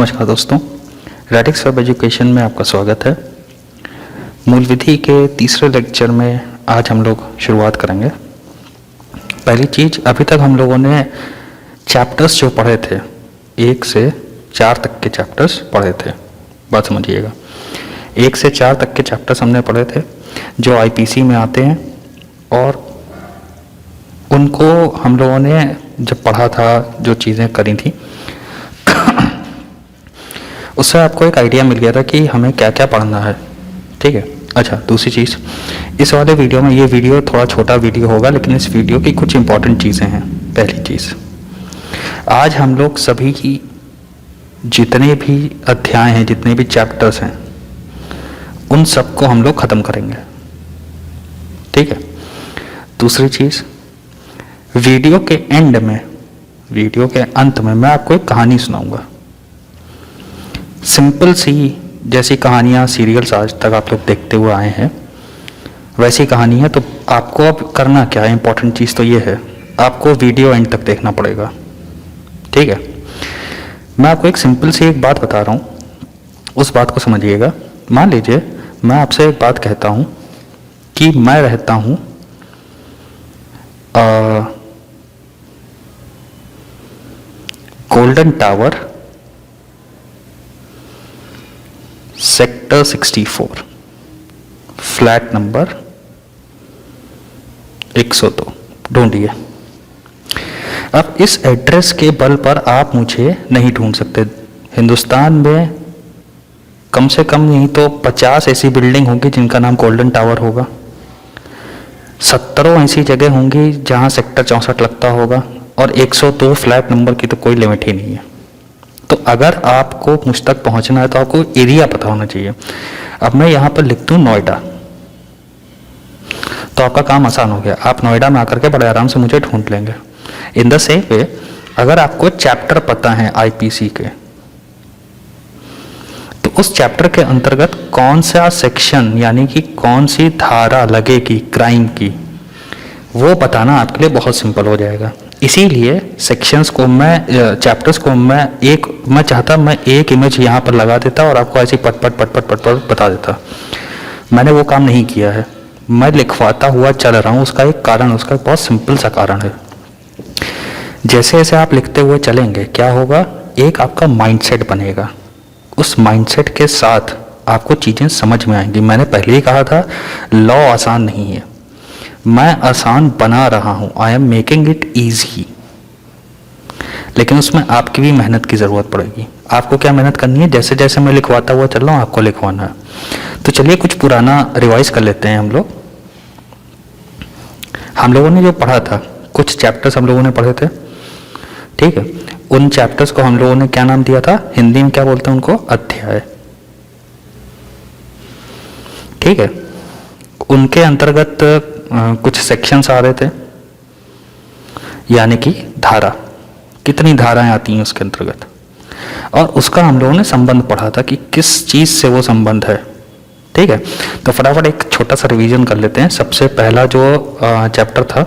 नमस्कार दोस्तों, radix web education में आपका स्वागत है। मूल विधि के तीसरे लेक्चर में आज हम लोग शुरुआत करेंगे। पहली चीज़, अभी तक हम लोगों ने चैप्टर्स जो पढ़े थे 1 से 4 तक के चैप्टर्स पढ़े थे। बात समझिएगा, 1 से 4 तक के चैप्टर्स हमने पढ़े थे जो आईपीसी में आते हैं, और उनको हम लोगों ने जब पढ़ा था, जो चीज़ें करी थी, उससे आपको एक आइडिया मिल गया था कि हमें क्या क्या पढ़ना है। ठीक है। अच्छा, दूसरी चीज़, इस वाले वीडियो में, ये वीडियो थोड़ा छोटा वीडियो होगा, लेकिन इस वीडियो की कुछ इंपॉर्टेंट चीज़ें हैं। पहली चीज़, आज हम लोग सभी की जितने भी अध्याय हैं, जितने भी चैप्टर्स हैं, उन सबको हम लोग ख़त्म करेंगे। ठीक है। दूसरी चीज़, वीडियो के एंड में, वीडियो के अंत में मैं आपको एक कहानी सुनाऊंगा। सिंपल सी, जैसी कहानियाँ सीरियल्स आज तक आप लोग देखते हुए आए हैं, वैसी कहानी है। तो आपको अब करना क्या है, इंपॉर्टेंट चीज़ तो ये है, आपको वीडियो एंड तक देखना पड़ेगा। ठीक है। मैं आपको एक सिंपल सी एक बात बता रहा हूँ, उस बात को समझिएगा। मान लीजिए मैं आपसे एक बात कहता हूँ कि मैं रहता हूँ golden tower, sector 64, flat number 102, ढूंढिए। अब इस एड्रेस के बल पर आप मुझे नहीं ढूंढ सकते। हिंदुस्तान में कम से कम नहीं तो 50 ऐसी बिल्डिंग होंगी जिनका नाम गोल्डन टावर होगा, 70 ऐसी जगह होंगी जहां सेक्टर 64 लगता होगा, और 102 फ्लैट नंबर की तो कोई लिमिट ही नहीं है। तो अगर आपको मुझ तक पहुंचना है तो आपको एरिया पता होना चाहिए। अब मैं यहाँ पर लिख दूँ नोएडा, तो आपका काम आसान हो गया। आप नोएडा में आकर के बड़े आराम से मुझे ढूंढ लेंगे। इन द सेम वे, अगर आपको चैप्टर पता है आईपीसी के, तो उस चैप्टर के अंतर्गत कौन सा सेक्शन, यानी कि कौन सी धारा लगेगी क्राइम की, वो बताना आपके लिए बहुत सिंपल हो जाएगा। इसीलिए सेक्शंस को मैं, चैप्टर्स को मैं चाहता मैं एक इमेज यहाँ पर लगा देता और आपको ऐसे पट पट बता देता। मैंने वो काम नहीं किया है, मैं लिखवाता हुआ चल रहा हूँ। उसका एक कारण, उसका बहुत सिंपल सा कारण है। जैसे जैसे आप लिखते हुए चलेंगे, क्या होगा, एक आपका माइंडसेट बनेगा। उस माइंडसेट के साथ आपको चीज़ें समझ में आएंगी। मैंने पहले ही कहा था, लॉ आसान नहीं है, मैं आसान बना रहा हूं, I am making it easy. लेकिन उसमें आपकी भी मेहनत की ज़रूरत पड़ेगी। आपको क्या मेहनत करनी है, जैसे जैसे मैं लिखवाता हुआ चल रहा हूँ आपको लिखवाना है। तो चलिए कुछ पुराना रिवाइज कर लेते हैं हम लोगों ने जो पढ़ा था, कुछ चैप्टर्स हम लोगों ने पढ़े थे। ठीक है। उन चैप्टर्स को हम लोगों ने क्या नाम दिया था, हिंदी में क्या बोलते हैं उनको, अध्याय। ठीक है। उनके अंतर्गत कुछ सेक्शंस आ रहे थे, यानी कि धारा, कितनी धाराएं आती हैं उसके अंतर्गत, और उसका हम लोगों ने संबंध पढ़ा था कि किस चीज से वो संबंध है। ठीक है। तो फटाफट एक छोटा सा रिवीजन कर लेते हैं। सबसे पहला जो चैप्टर था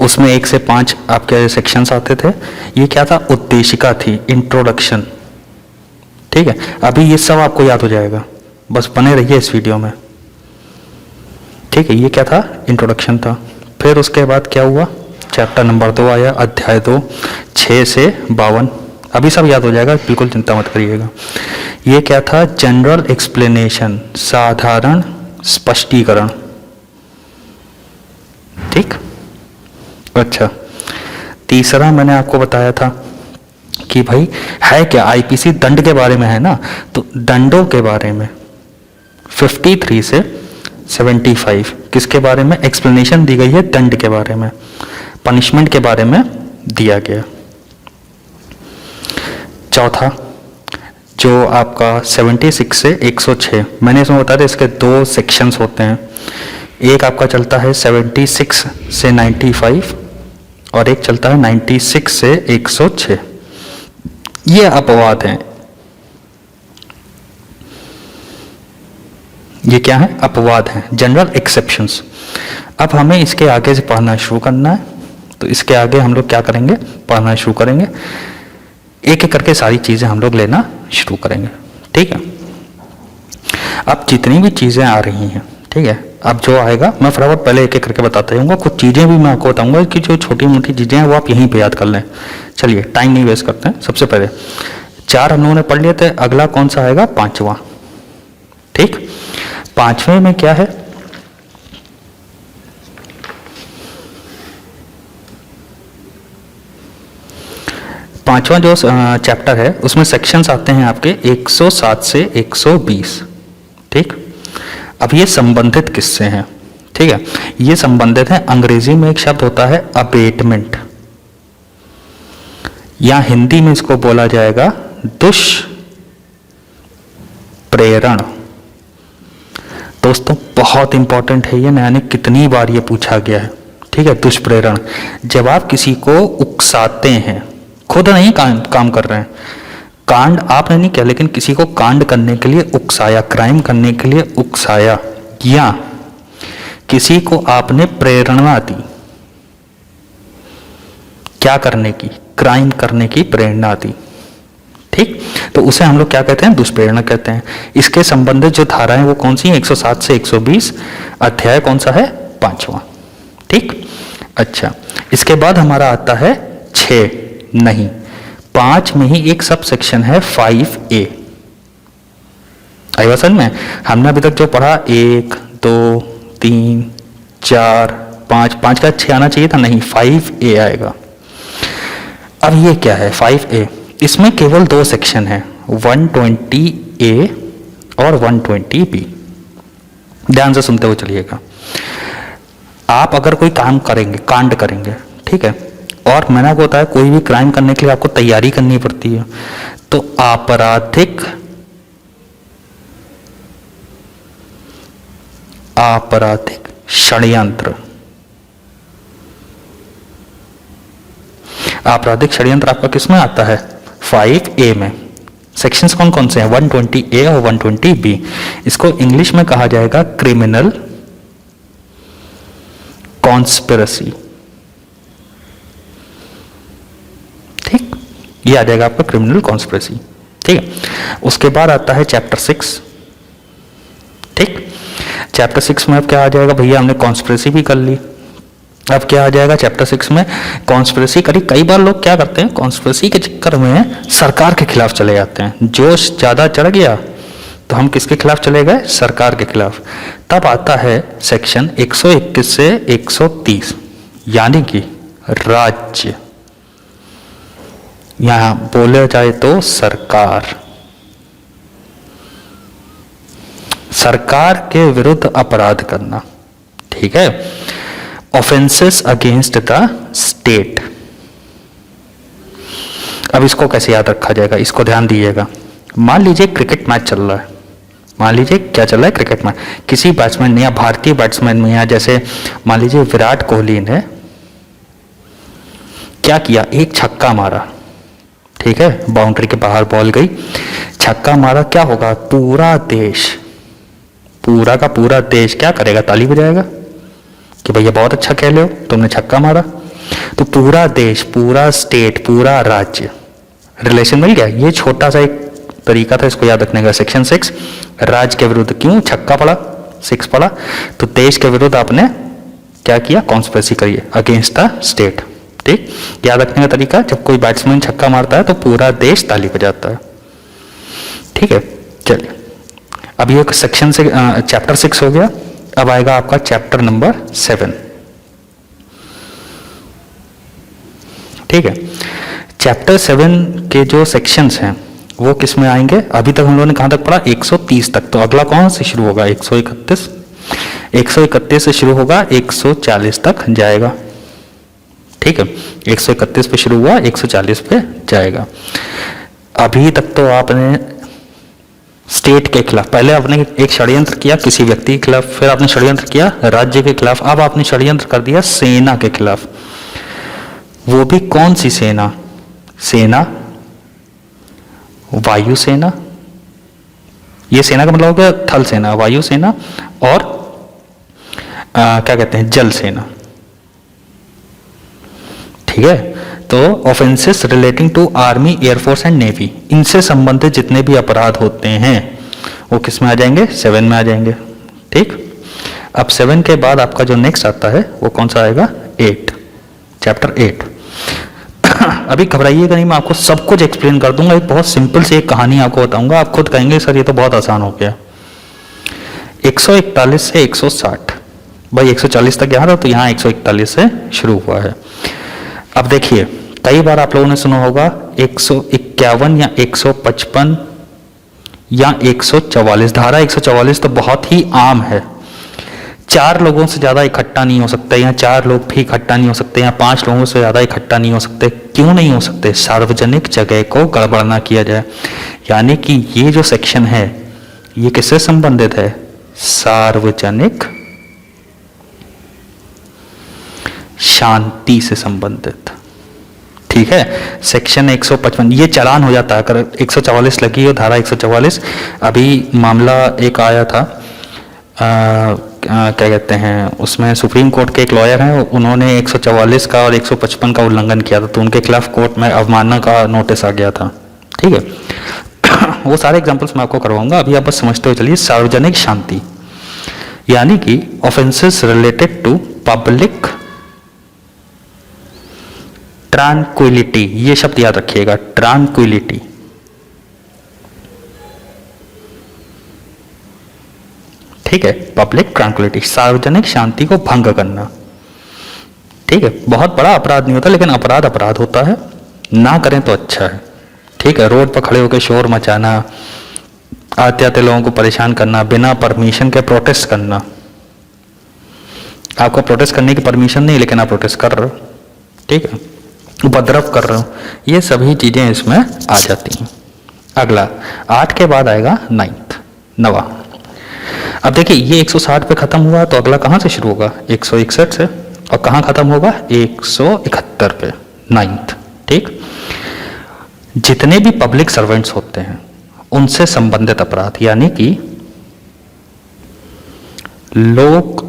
उसमें 1 से 5 आपके सेक्शंस आते थे। ये क्या था, उद्देशिका थी, इंट्रोडक्शन। ठीक है। अभी ये सब आपको याद हो जाएगा, बस बने रहिए इस वीडियो में। ठीक है। ये क्या था, इंट्रोडक्शन था। फिर उसके बाद क्या हुआ, चैप्टर नंबर 2 आया, अध्याय 2, 6 से 52। अभी सब याद हो जाएगा, बिल्कुल चिंता मत करिएगा। ये क्या था, जनरल एक्सप्लेनेशन, साधारण स्पष्टीकरण। ठीक। अच्छा, तीसरा मैंने आपको बताया था कि भाई है क्या, आईपीसी दंड के बारे में है ना, तो दंडों के बारे में 53 से 75 किसके बारे में, एक्सप्लेनेशन दी गई है दंड के बारे में, पनिशमेंट के बारे में दिया गया। चौथा जो आपका 76 से 106, मैंने इसमें बता दिया, इसके 2 सेक्शंस होते हैं। एक आपका चलता है 76 से 95 और एक चलता है 96 से 106। ये अपवाद हैं। ये क्या है, अपवाद हैं, जनरल एक्सेप्शंस। अब हमें इसके आगे से पढ़ना शुरू करना है, तो इसके आगे हम लोग क्या करेंगे, पढ़ना शुरू करेंगे। एक एक करके सारी चीज़ें हम लोग लेना शुरू करेंगे, ठीक है। अब जितनी भी चीज़ें आ रही हैं, ठीक है, अब जो आएगा मैं फटाफट पहले एक एक करके बताता जाऊँगा। कुछ चीज़ें भी मैं आपको बताऊँगा कि जो छोटी मोटी चीज़ें हैं वो आप यहीं पे याद कर लें। चलिए टाइम नहीं वेस्ट करते हैं। सबसे पहले 4 हम लोगों ने पढ़ लिए थे, अगला कौन सा आएगा? 5वां, ठीक। 5वें में क्या है? पांचवां जो चैप्टर है उसमें सेक्शंस आते हैं आपके 107 से 120, ठीक। अब ये संबंधित किससे हैं? ठीक है, ये संबंधित है, अंग्रेजी में एक शब्द होता है अबेटमेंट, या हिंदी में इसको बोला जाएगा दुष्प्रेरण। दोस्तों बहुत इंपॉर्टेंट है ये, यानी कितनी बार ये पूछा गया है, ठीक है। दुष्प्रेरण, जब आप किसी को उकसाते हैं, खुद नहीं काम कर रहे हैं, कांड आपने नहीं किया लेकिन किसी को कांड करने के लिए उकसाया, क्राइम करने के लिए उकसाया, या किसी को आपने प्रेरणा दी क्या करने की? क्राइम करने की प्रेरणा दी, ठीक। तो उसे हम लोग क्या कहते हैं? दुष्प्रेरणा कहते हैं। इसके संबंधित जो धाराएं वो कौन सी हैं? 107 से 120, अध्याय कौन सा है? 5वां, ठीक। अच्छा, इसके बाद हमारा आता है 6, नहीं 5 में ही एक सब सेक्शन है 5A। आई समझ में? हमने अभी तक जो पढ़ा 1 2 3 4 5, 5 का 6 आना चाहिए था, नहीं 5A आएगा। अब ये क्या है 5A? इसमें केवल 2 सेक्शन है, 120A और 120B। ध्यान से सुनते हुए चलिएगा। आप अगर कोई काम करेंगे, कांड करेंगे, ठीक है, और मैंने आपको बताया कोई भी क्राइम करने के लिए आपको तैयारी करनी पड़ती है, तो आपराधिक षड्यंत्र, आपराधिक षड्यंत्र आपका किसमें आता है? 5A में। सेक्शंस कौन कौन से हैं? 120A और 120B। इसको इंग्लिश में कहा जाएगा क्रिमिनल कॉन्स्पिरेसी, ठीक, ये आ जाएगा आपका क्रिमिनल कॉन्स्पिरेसी, ठीक है। उसके बाद आता है चैप्टर 6, ठीक। चैप्टर 6 में अब क्या आ जाएगा? भैया हमने कॉन्स्पिरेसी भी कर ली, अब क्या आ जाएगा चैप्टर 6 में? कॉन्स्पिरेसी करी। कई बार लोग क्या करते हैं, कॉन्स्पिरेसी के चक्कर में सरकार के खिलाफ चले जाते हैं। जोश ज्यादा चढ़ गया तो हम किसके खिलाफ चले गए? सरकार के खिलाफ। तब आता है सेक्शन 121 से 130, यानी कि राज्य, यहां बोले जाए तो सरकार, सरकार के विरुद्ध अपराध करना, ठीक है। Offences against the state. अब इसको कैसे याद रखा जाएगा? इसको ध्यान दीजिएगा। मान लीजिए क्रिकेट मैच चल रहा है, मान लीजिए क्या चल रहा है? Cricket match. किसी बैट्समैन ने या भारतीय बैट्समैन में, या जैसे मान लीजिए विराट कोहली ने क्या किया? एक छक्का मारा, ठीक है, बाउंड्री के बाहर बॉल गई, छक्का मारा, क्या होगा? पूरा देश, पूरा का पूरा देश क्या करेगा? ताली बजाएगा कि भैया बहुत अच्छा खेले हो, तुमने छक्का मारा। तो पूरा देश, पूरा स्टेट, पूरा राज्य, रिलेशन मिल गया। ये छोटा सा एक तरीका था इसको याद रखने का। सेक्शन 6 राज्य के विरुद्ध, क्यों? छक्का पड़ा, 6 पड़ा, तो देश के विरुद्ध आपने क्या किया? कॉन्स्पिरेसी करिए अगेंस्ट द स्टेट, ठीक। याद रखने का तरीका, जब कोई बैट्समैन छक्का मारता है तो पूरा देश ताली बजाता है, ठीक है। चलिए, अब ये सेक्शन से चैप्टर 6 हो गया। अब आएगा आपका चैप्टर नंबर 7, ठीक है। चैप्टर 7 के जो सेक्शंस हैं वो किस में आएंगे? अभी तक हम लोगों ने कहां तक पढ़ा? 130 तक। तो अगला कौन से शुरू होगा? 131, 131 से शुरू होगा, 140 तक जाएगा, ठीक है। 131 पे शुरू हुआ, 140 पे जाएगा। अभी तक तो आपने स्टेट के खिलाफ, पहले आपने एक षड्यंत्र किया किसी व्यक्ति के खिलाफ, फिर आपने षड्यंत्र किया राज्य के खिलाफ, अब आपने षड्यंत्र कर दिया सेना के खिलाफ। वो भी कौन सी सेना? सेना, वायुसेना, ये सेना का मतलब हो गया थल सेना, वायुसेना, और क्या कहते हैं, जल सेना, ठीक है। तो offences relating to army, air force and navy, इनसे संबंधित जितने भी अपराध होते हैं वो किस में आ जाएंगे? 7 में आ जाएंगे। ठीक, अब 7 के बाद आपका जो नेक्स्ट आता है वो कौन सा आएगा? 8, चैप्टर 8। अभी घबराइएगा नहीं, मैं आपको सब कुछ एक्सप्लेन कर दूंगा। एक बहुत सिंपल सी एक कहानी आपको बताऊंगा, आप खुद कहेंगे सर ये तो बहुत आसान हो गया। 141 से 160, भाई 140 तक यहाँ था तो यहाँ 141 से शुरू हुआ है। अब देखिए, कई बार आप लोगों ने सुना होगा 151 या 155 या 144। धारा 144 तो बहुत ही आम है। 4 लोगों से ज्यादा इकट्ठा नहीं हो सकते, या 4 लोग भी इकट्ठा नहीं हो सकते, या 5 लोगों से ज्यादा इकट्ठा नहीं हो सकते। क्यों नहीं हो सकते? सार्वजनिक जगह को गड़बड़ ना किया जाए। यानी कि ये जो सेक्शन है ये किससे संबंधित है? सार्वजनिक शांति से संबंधित। ठीक है, सेक्शन 155 ये चालान हो जाता है अगर 144 लगी हो, धारा 144। अभी मामला एक आया था, क्या कहते हैं, उसमें सुप्रीम कोर्ट के एक लॉयर हैं, उन्होंने 144 का और 155 का उल्लंघन किया था, तो उनके खिलाफ कोर्ट में अवमानना का नोटिस आ गया था। ठीक है, वो सारे एग्जांपल्स मैं आपको करवाऊंगा, अभी आप बस समझते हुए चलिए। सार्वजनिक शांति यानी कि offences related to public tranquillity, ये शब्द याद रखिएगा, ट्रांक्विलिटी। ठीक है, पब्लिक ट्रांक्विलिटी, सार्वजनिक शांति को भंग करना। ठीक है, बहुत बड़ा अपराध नहीं होता, लेकिन अपराध अपराध होता है, ना करें तो अच्छा है। ठीक है, रोड पर खड़े होकर शोर मचाना, आते आते लोगों को परेशान करना, बिना परमिशन के प्रोटेस्ट करना। आपको प्रोटेस्ट करने की परमिशन नहीं, लेकिन आप प्रोटेस्ट कर रहे हो। ठीक है, उपद्रव कर रहे हो, ये सभी चीजें इसमें आ जाती हैं। अगला 8 के बाद आएगा 9वां। अब देखिए, ये 160 पे खत्म हुआ, तो अगला कहां से शुरू होगा? 161 से, और कहां खत्म होगा? 171 पे, 9th। ठीक, जितने भी पब्लिक सर्वेंट्स होते हैं उनसे संबंधित अपराध, यानी कि लोक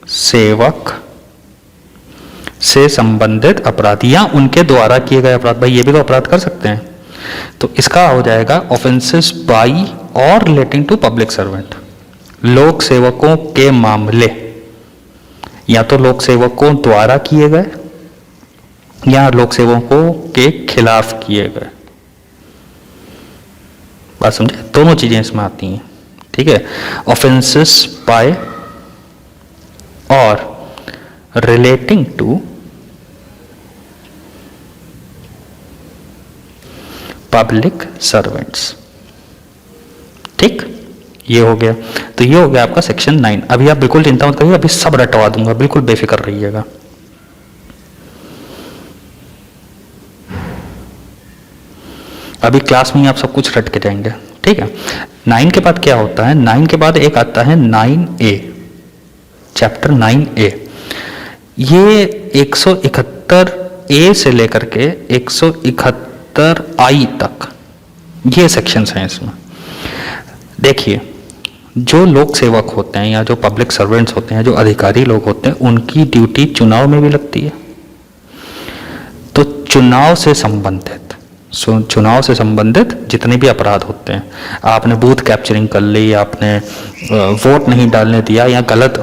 सेवक से संबंधित अपराध या उनके द्वारा किए गए अपराध, भाई ये भी तो अपराध कर सकते हैं, तो इसका हो जाएगा ऑफेंसेस बाई और रिलेटिंग टू पब्लिक सर्वेंट। लोक सेवकों के मामले, या तो लोक सेवकों द्वारा किए गए या लोक सेवकों के खिलाफ किए गए। बात समझे? दोनों चीजें इसमें आती हैं। ठीक है, ऑफेंसेस बाय और रिलेटिंग टू पब्लिक सर्वेंट्स। ठीक, ये हो गया। तो ये हो गया आपका सेक्शन 9। अभी आप बिल्कुल चिंता मत करिए, अभी सब रटवा दूंगा, बिल्कुल बेफिक्र रहिएगा। अभी क्लास में ही आप सब कुछ रट के जाएंगे। ठीक है, 9 के बाद क्या होता है? 9 के बाद एक आता है 9A, चैप्टर 9A। ये 171A से लेकर के 171I तक ये सेक्शंस हैं इसमें। देखिए, जो लोक सेवक होते हैं या जो पब्लिक सर्वेंट्स होते हैं, जो अधिकारी लोग होते हैं, उनकी ड्यूटी चुनाव में भी लगती है। तो चुनाव से संबंधित जितने भी अपराध होते हैं, आपने बूथ कैप्चरिंग कर ली, आपने वोट नहीं डालने दिया, या गलत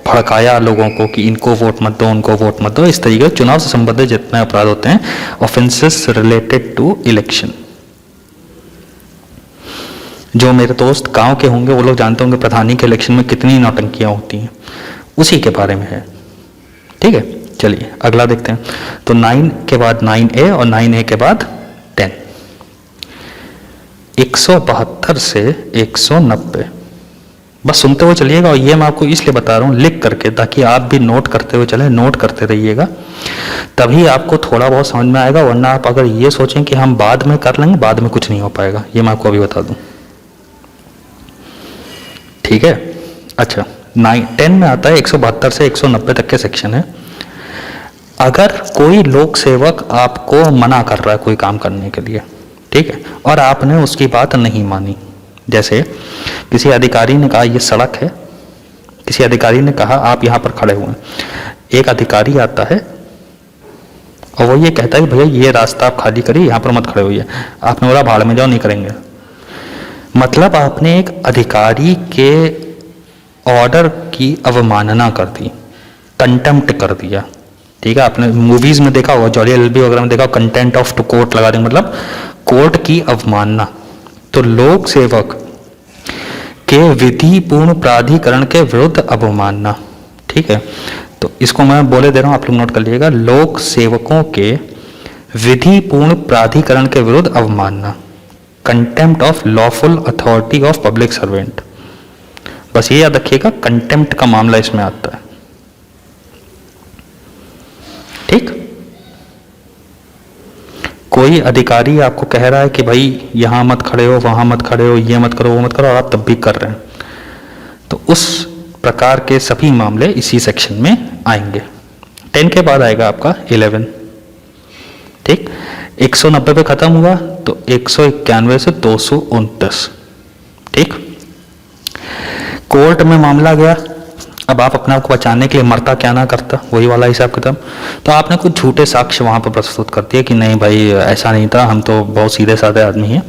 भड़काया लोगों को कि इनको वोट मत दो, उनको वोट मत दो, इस तरीके से चुनाव से संबंधित जितने अपराध होते हैं, ऑफेंसेस रिलेटेड टू इलेक्शन। जो मेरे दोस्त गांव के होंगे वो लोग जानते होंगे प्रधानी के इलेक्शन में कितनी नौटंकियां होती हैं, उसी के बारे में है। ठीक है, चलिए अगला देखते हैं। तो 9 के बाद 9A और 9A के बाद 10। 172 से 190 बस सुनते हुए चलिएगा, और ये मैं आपको इसलिए बता रहा हूँ लिख करके, ताकि आप भी नोट करते हुए चलें, नोट करते रहिएगा, तभी आपको थोड़ा बहुत समझ में आएगा। वरना आप अगर ये सोचें कि हम बाद में कर लेंगे, बाद में कुछ नहीं हो पाएगा, ये मैं आपको अभी बता दूं। ठीक है, अच्छा 10 में आता है 172 से 190 तक के सेक्शन है। अगर कोई लोक सेवक आपको मना कर रहा है कोई काम करने के लिए, ठीक है, और आपने उसकी बात नहीं मानी, जैसे किसी अधिकारी ने कहा ये सड़क है, किसी अधिकारी ने कहा आप यहाँ पर खड़े हुए हैं, एक अधिकारी आता है और वो ये कहता है कि भैया ये रास्ता आप खाली करिए, यहाँ पर मत खड़े होइए। आपने बोला भाड़ में जाओ, नहीं करेंगे। मतलब आपने एक अधिकारी के ऑर्डर की अवमानना कर दी, कंटेम्प्ट कर दिया। ठीक है, आपने मूवीज में देखा होगा, जॉली एलएलबी वगैरह में देखा, कंटेंट ऑफ टू कोर्ट लगा देंगे, मतलब कोर्ट की अवमानना। तो लोक सेवक के विधि पूर्ण प्राधिकरण के विरुद्ध अवमानना। ठीक है, तो इसको मैं बोले दे रहा हूं, आप लोग नोट कर लीजिएगा। लोक सेवकों के विधि पूर्ण प्राधिकरण के विरुद्ध अवमानना, contempt of lawful authority of public servant. बस ये याद रखिएगा, कंटेम्प्ट का मामला इसमें आता है। ठीक, कोई अधिकारी आपको कह रहा है कि भाई यहां मत खड़े हो, वहां मत खड़े हो, ये मत करो, वो मत करो, और आप तब भी कर रहे हैं, तो उस प्रकार के सभी मामले इसी सेक्शन में आएंगे। 10 के बाद आएगा आपका 11। ठीक, 190 पे खत्म हुआ तो 191 से 229। ठीक, कोर्ट में मामला गया। अब आप अपने आप को बचाने के लिए मरता क्या ना करता, वही वाला हिसाब किताब। तो आपने कुछ झूठे साक्ष्य वहां पर प्रस्तुत कर दिए कि नहीं भाई ऐसा नहीं था, हम तो बहुत सीधे साधे आदमी हैं।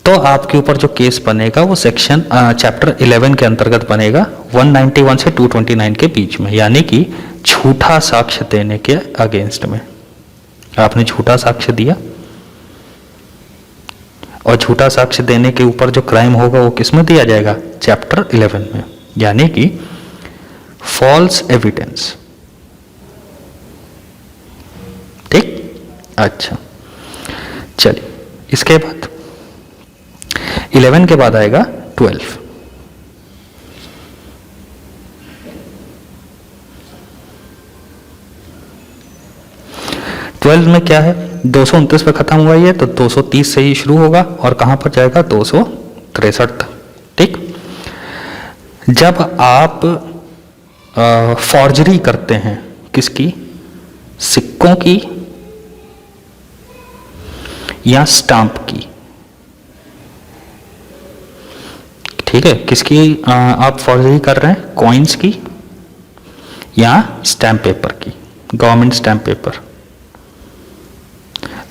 तो आपके ऊपर जो केस बनेगा वो सेक्शन चैप्टर 11 के अंतर्गत बनेगा, 191 से 229 के बीच में, यानी कि झूठा साक्ष्य देने के अगेंस्ट में। आपने झूठा साक्ष्य दिया, और झूठा साक्ष्य देने के ऊपर जो क्राइम होगा वो किसमें दिया जाएगा? चैप्टर 11 में, यानी कि फॉल्स एविडेंस। ठीक, अच्छा चलिए, इसके बाद 11 के बाद आएगा 12। 12 में क्या है? 229 पे खत्म हुआ ये, तो 230 से ही शुरू होगा और कहां पर जाएगा? 263 तक। ठीक, जब आप फॉर्जरी करते हैं, किसकी? सिक्कों की या स्टाम्प की। ठीक है, किसकी आप फॉर्जरी कर रहे हैं? कॉइन्स की या स्टैम्प पेपर की, गवर्नमेंट स्टैम्प पेपर।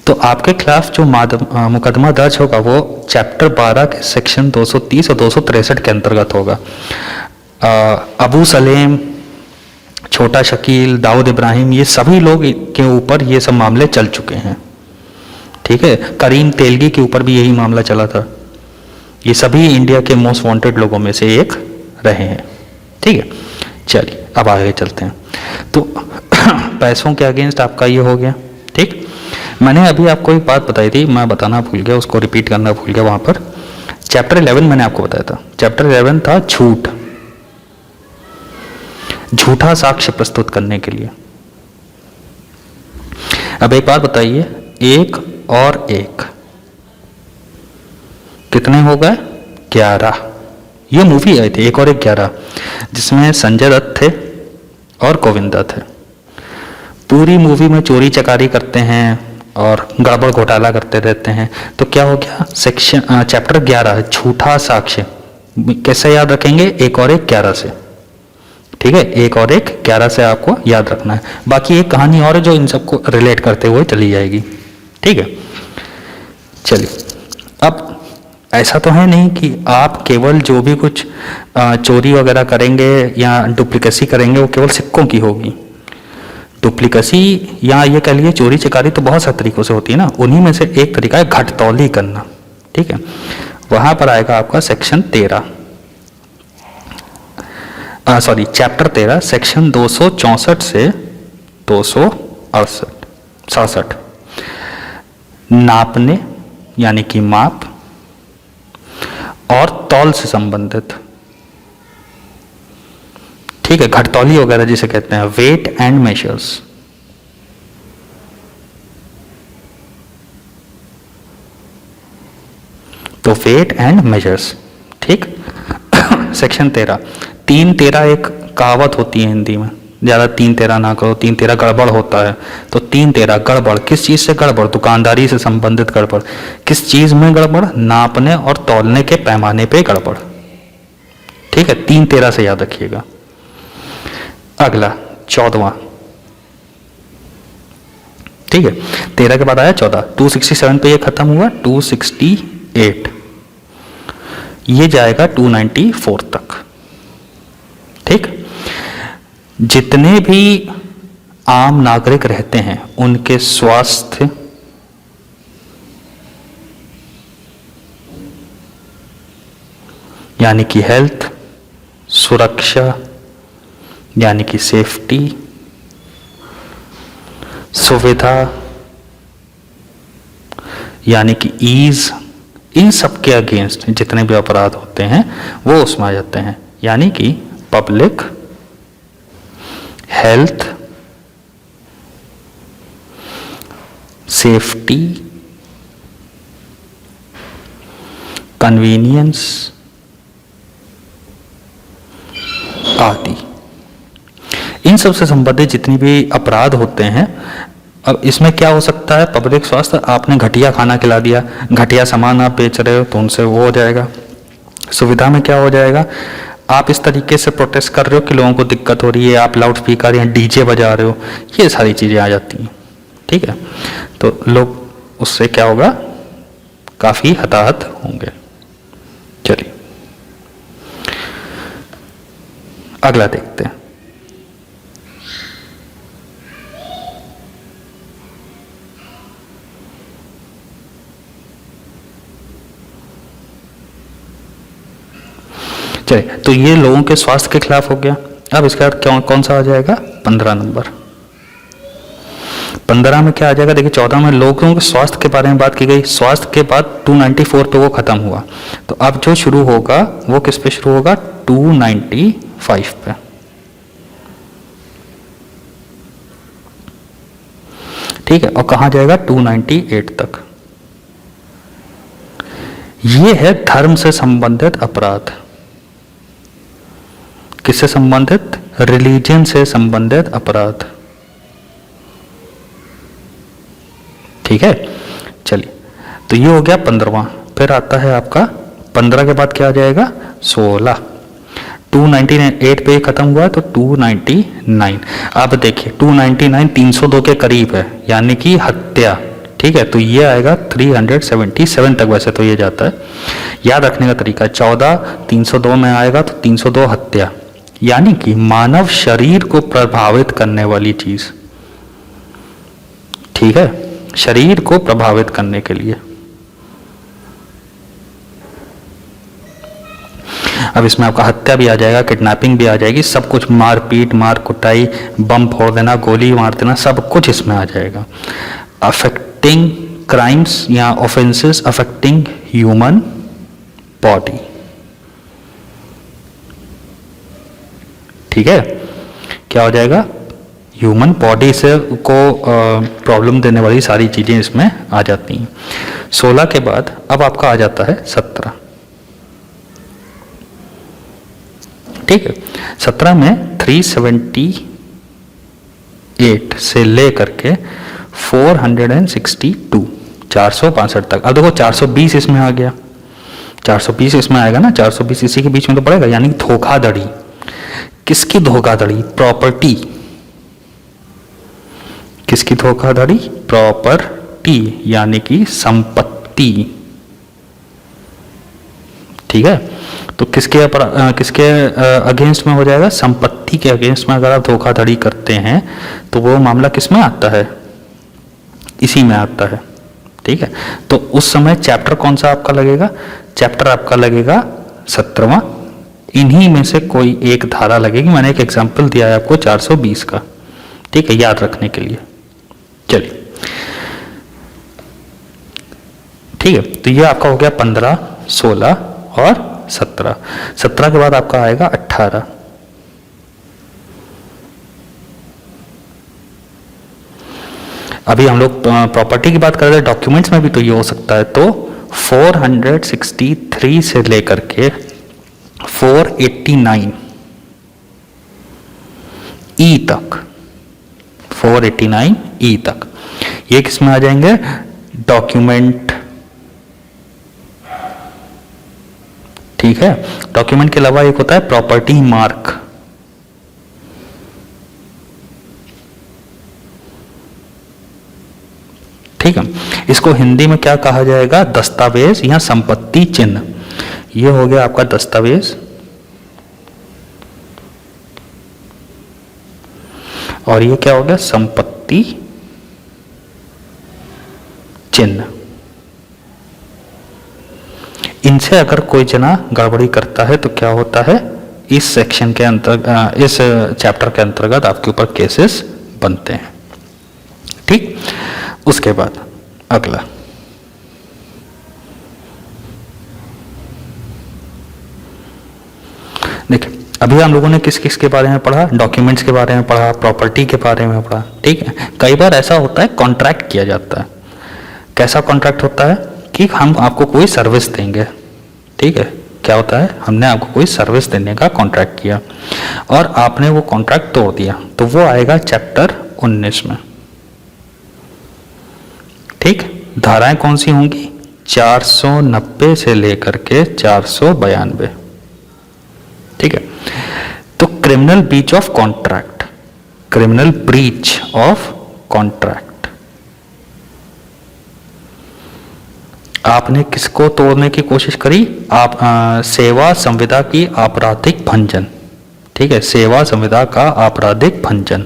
तो आपके खिलाफ जो मुकदमा दर्ज होगा वो चैप्टर 12 के सेक्शन 230 और 263 के अंतर्गत होगा। अबू सलेम, छोटा शकील, दाऊद इब्राहिम, ये सभी लोग के ऊपर ये सब मामले चल चुके हैं। ठीक है, करीम तेलगी के ऊपर भी यही मामला चला था। ये सभी इंडिया के मोस्ट वांटेड लोगों में से एक रहे हैं। ठीक है, चलिए अब आगे चलते हैं। तो पैसों के अगेंस्ट आपका ये हो गया। ठीक, मैंने अभी आपको एक बात बताई थी, मैं बताना भूल गया, उसको रिपीट करना भूल गया। वहां पर चैप्टर 11 मैंने आपको बताया था। चैप्टर 11 था झूठ, झूठा साक्ष्य प्रस्तुत करने के लिए। अब एक बात बताइए, 1 और 1 कितने हो गए? 11। ये मूवी आई थी 1 और 1 11, जिसमें संजय दत्त थे और गोविंदा थे। पूरी मूवी में चोरी चकारी करते हैं और गड़बड़ घोटाला करते रहते हैं। तो क्या हो गया? सेक्शन चैप्टर 11 झूठा साक्ष्य कैसे याद रखेंगे? 1 और 1 11 से। ठीक है, 1 और 1 11 से आपको याद रखना है। बाकी एक कहानी और है जो इन सबको रिलेट करते हुए चली जाएगी। ठीक है, चलिए अब ऐसा तो है नहीं कि आप केवल जो भी कुछ चोरी वगैरह करेंगे या डुप्लीकेसी करेंगे वो केवल सिक्कों की होगी। डुप्लीकेसी या ये कह लिए चोरी चकारी तो बहुत सारे तरीकों से होती है ना, उन्हीं में से एक तरीका है घटतौली करना। ठीक है, वहां पर आएगा आपका सेक्शन 13, चैप्टर 13 सेक्शन 264 से 267। नापने यानी कि माप और तौल से संबंधित। ठीक है, घटतौली वगैरह जिसे कहते हैं, वेट एंड मेजर्स। तो वेट एंड मेजर्स। ठीक, सेक्शन 13। 3-13 एक कहावत होती है हिंदी में, ज्यादा 3-13 ना करो, 3-13 गड़बड़ होता है। तो 3-13 गड़बड़, किस चीज से गड़बड़? दुकानदारी से संबंधित गड़बड़। किस चीज में गड़बड़? नापने और तौलने के पैमाने पे गड़बड़। ठीक है, 3-13 से याद रखिएगा। अगला 14वां, ठीक है, 13 के बाद आया 14, 267 पे ये खत्म हुआ, 268, ये जाएगा 294 तक। ठीक, जितने भी आम नागरिक रहते हैं उनके स्वास्थ्य, यानी कि हेल्थ, सुरक्षा यानी कि सेफ्टी, सुविधा यानी कि ईज, इन सब के अगेंस्ट जितने भी अपराध होते हैं वो उसमें आ जाते हैं। यानी कि पब्लिक हेल्थ, सेफ्टी, कन्वीनियंस आदि, इन सब से संबंधित जितनी भी अपराध होते हैं। अब इसमें क्या हो सकता है, पब्लिक स्वास्थ्य, आपने घटिया खाना खिला दिया, घटिया सामान आप बेच रहे हो तो उनसे वो हो जाएगा। सुविधा में क्या हो जाएगा, आप इस तरीके से प्रोटेस्ट कर रहे हो कि लोगों को दिक्कत हो रही है, आप लाउड स्पीकर या डीजे बजा रहे हो, ये सारी चीज़ें आ जाती हैं। ठीक है, तो लोग उससे क्या होगा, काफ़ी हताहत होंगे। चलिए अगला देखते हैं। चलिए, तो ये लोगों के स्वास्थ्य के खिलाफ हो गया। अब इसके बाद कौन सा आ जाएगा, 15 नंबर। 15 में क्या आ जाएगा, देखिए 14 में लोगों के स्वास्थ्य के बारे में बात की गई, स्वास्थ्य के बाद 294 पे वो खत्म हुआ, तो अब जो शुरू होगा वो किस पे शुरू होगा, 295 पे। ठीक है, और कहां जाएगा, 298 तक। ये है धर्म से संबंधित अपराध। किससे संबंधित, रिलीजन से संबंधित अपराध। ठीक है, चलिए, तो ये हो गया 15वां। फिर आता है आपका 15 के बाद क्या आ जाएगा, 16। 298 पे खत्म हुआ तो 299। अब देखिए 299 302 के करीब है, यानी कि हत्या। ठीक है, तो ये आएगा 377 तक, वैसे तो ये जाता है। याद रखने का तरीका, 14 302 में आएगा तो 302 हत्या, यानी कि मानव शरीर को प्रभावित करने वाली चीज। ठीक है, शरीर को प्रभावित करने के लिए। अब इसमें आपका हत्या भी आ जाएगा, किडनैपिंग भी आ जाएगी, सब कुछ, मारपीट, मार कुटाई, बम फोड़ देना, गोली मार देना, सब कुछ इसमें आ जाएगा। अफेक्टिंग क्राइम्स या ऑफेंसेस अफेक्टिंग ह्यूमन बॉडी। ठीक है, क्या हो जाएगा, ह्यूमन बॉडी से को प्रॉब्लम देने वाली सारी चीजें इसमें आ जाती हैं। 16 के बाद अब आपका आ जाता है 17। ठीक है, 17 में 378 से लेकर के 462 465 तक। अब देखो 420 इसमें आ गया, 420 इसमें आएगा ना, 420 इसी के बीच में तो पड़ेगा, यानी धोखाधड़ी। किसकी धोखाधड़ी, प्रॉपर्टी। किसकी धोखाधड़ी, प्रॉपर्टी, यानी कि संपत्ति। ठीक है, तो किसके अगेंस्ट में हो जाएगा, संपत्ति के अगेंस्ट में अगर आप धोखाधड़ी करते हैं तो वो मामला किस में आता है, इसी में आता है। ठीक है, तो उस समय चैप्टर कौन सा आपका लगेगा, चैप्टर आपका लगेगा 17वां। इन्हीं में से कोई एक धारा लगेगी, मैंने एक एग्जांपल दिया है आपको 420 का। ठीक है, याद रखने के लिए। चलिए, ठीक है, तो ये आपका हो गया 15, 16 और 17। 17 के बाद आपका आएगा 18। अभी हम लोग प्रॉपर्टी की बात कर रहे हैं, डॉक्यूमेंट्स में भी तो ये हो सकता है। तो 463 से लेकर के 489 ई तक, 489 ई तक, ये किसमें आ जाएंगे, डॉक्यूमेंट। ठीक है, डॉक्यूमेंट के अलावा एक होता है प्रॉपर्टी मार्क। इसको हिंदी में क्या कहा जाएगा? दस्तावेज या संपत्ति चिन्ह। ये हो गया आपका दस्तावेज और ये क्या हो गया? संपत्ति चिन्ह। इनसे अगर कोई जना गड़बड़ी करता है तो क्या होता है? इस सेक्शन के अंतर्गत, इस चैप्टर के अंतर्गत आपके ऊपर केसेस बनते हैं। ठीक, उसके बाद अगला देखिए, अभी हम लोगों ने किस किस के बारे में पढ़ा? डॉक्यूमेंट्स के बारे में पढ़ा, प्रॉपर्टी के बारे में पढ़ा। ठीक है, कई बार ऐसा होता है कॉन्ट्रैक्ट किया जाता है। कैसा कॉन्ट्रैक्ट होता है? कि हम आपको कोई सर्विस देंगे। ठीक है, क्या होता है? हमने आपको कोई सर्विस देने का कॉन्ट्रैक्ट किया और आपने वो कॉन्ट्रैक्ट तोड़ दिया, तो वो आएगा चैप्टर 19 में। ठीक, धाराएं कौन सी होंगी? 490 से लेकर के 492। ठीक है, तो criminal breach of contract, criminal breach of contract, आपने किसको तोड़ने की कोशिश करी? आप सेवा संविदा की आपराधिक भंजन। ठीक है, सेवा संविदा का आपराधिक भंजन।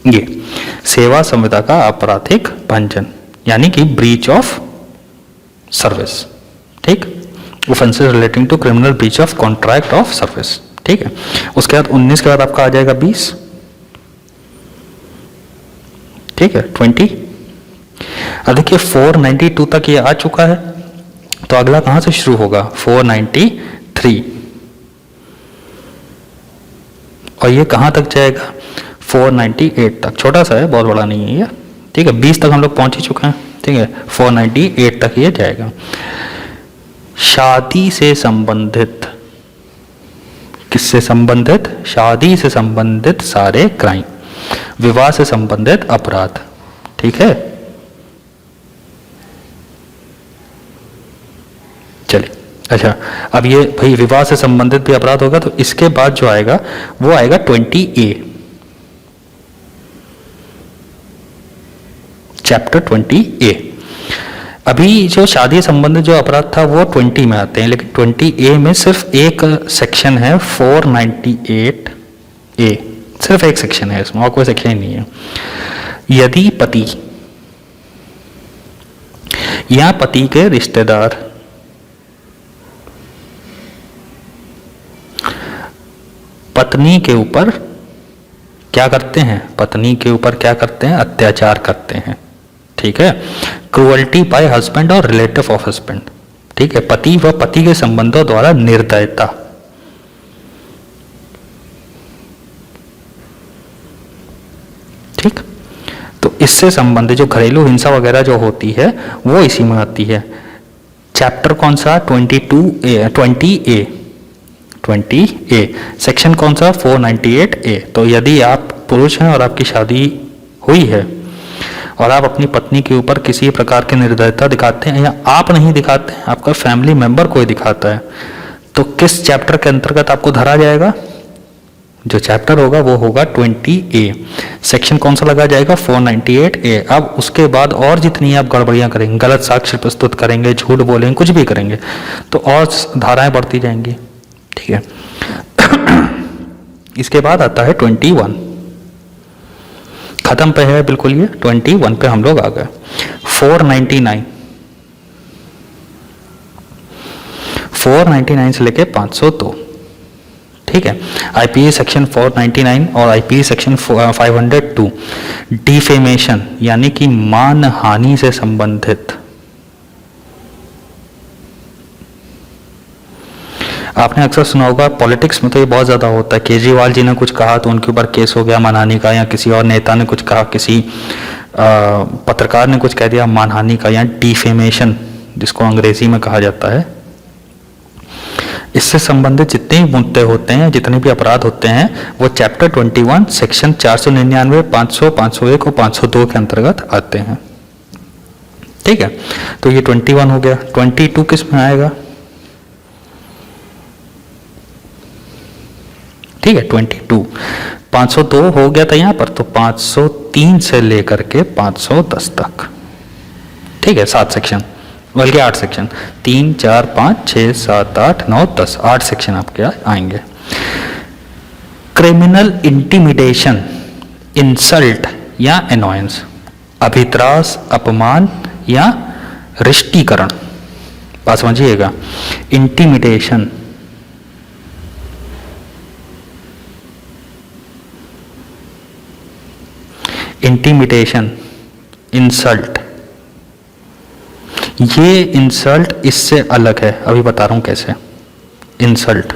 ये सेवा संविदा का आपराधिक भंजन यानी कि ब्रीच ऑफ सर्विस। ठीक, offences relating to criminal breach of contract of service. ठीक है, उसके बाद 19 के बाद आपका आ जाएगा 20। ठीक है, 20। अब देखिए 492 तक ये आ चुका है, तो अगला कहां से शुरू होगा? 493 और ये कहां तक जाएगा? 498 तक। छोटा सा है, बहुत बड़ा नहीं है ये। ठीक है, 20 तक हम लोग पहुंच ही चुके हैं। ठीक है, 498 तक ये जाएगा। शादी से संबंधित, किससे संबंधित? शादी से संबंधित सारे क्राइम, विवाह से संबंधित अपराध। ठीक है, चलिए। अच्छा, अब ये भाई विवाह से संबंधित भी अपराध होगा, तो इसके बाद जो आएगा वो आएगा 20A, चैप्टर 20A। अभी जो शादी संबंधित जो अपराध था वो 20 में आते हैं, लेकिन 20A में सिर्फ एक सेक्शन है 498A, सिर्फ एक सेक्शन है इसमें, और कोई सेक्शन नहीं है। यदि पति या पति के रिश्तेदार पत्नी के ऊपर क्या करते हैं? पत्नी के ऊपर क्या करते हैं? अत्याचार करते हैं। ठीक है, क्रूअल्टी बाय हस्बैंड और रिलेटिव ऑफ हस्बैंड। ठीक है, पति व पति के संबंधों द्वारा निर्दयता। ठीक, तो इससे संबंधित जो घरेलू हिंसा वगैरह जो होती है वो इसी में आती है। चैप्टर कौन सा? 20A, सेक्शन कौन सा? 498A। तो यदि आप पुरुष हैं और आपकी शादी हुई है और आप अपनी पत्नी के ऊपर किसी प्रकार की निर्दयता दिखाते हैं, या आप नहीं दिखाते हैं, आपका फैमिली मेंबर कोई दिखाता है, तो किस चैप्टर के अंतर्गत आपको धरा जाएगा? जो चैप्टर होगा वो होगा 20A। सेक्शन कौन सा लगा जाएगा? 498A। अब उसके बाद और जितनी आप गड़बड़ियां करेंगे, गलत साक्ष्य प्रस्तुत करेंगे, झूठ बोलेंगे, कुछ भी करेंगे, तो और धाराएं बढ़ती जाएंगी। ठीक है, इसके बाद आता है 21। खत्म पे है बिल्कुल, ये 21 पे हम लोग आ गए। 499 से लेके 502। ठीक है, आईपीसी सेक्शन 499 और आईपीसी सेक्शन 502 डिफेमेशन यानी कि मानहानि से संबंधित। आपने अक्सर सुना होगा, पॉलिटिक्स में तो ये बहुत ज़्यादा होता है। केजरीवाल जी ने कुछ कहा तो उनके ऊपर केस हो गया मानहानि का, या किसी और नेता ने कुछ कहा, किसी पत्रकार ने कुछ कह दिया मानहानि का, या डिफेमेशन जिसको अंग्रेजी में कहा जाता है। इससे संबंधित जितने भी मुद्दे होते हैं, जितने भी अपराध होते हैं, वो चैप्टर 21 सेक्शन 499, 500, 501 और 502 के अंतर्गत आते हैं। ठीक है, तो ये 21 हो गया। 22 किस में आएगा? ठीक है, 22 502 हो गया था यहाँ पर, तो 503 से लेकर के 510 तक। ठीक है, 7 सेक्शन, बल्कि 8 सेक्शन, 3, 4, 5, 6, 7, 8, 9, 10, 8 सेक्शन आपके आएंगे। क्रिमिनल इंटिमिडेशन, इंसल्ट या एनॉयंस, अभित्रास, अपमान या रिष्टीकरण। बात समझिएगा, इंटिमिडेशन, इंटिमिडेशन, इंसल्ट, ये इंसल्ट इससे अलग है, अभी बता रहा हूं कैसे। इंसल्ट,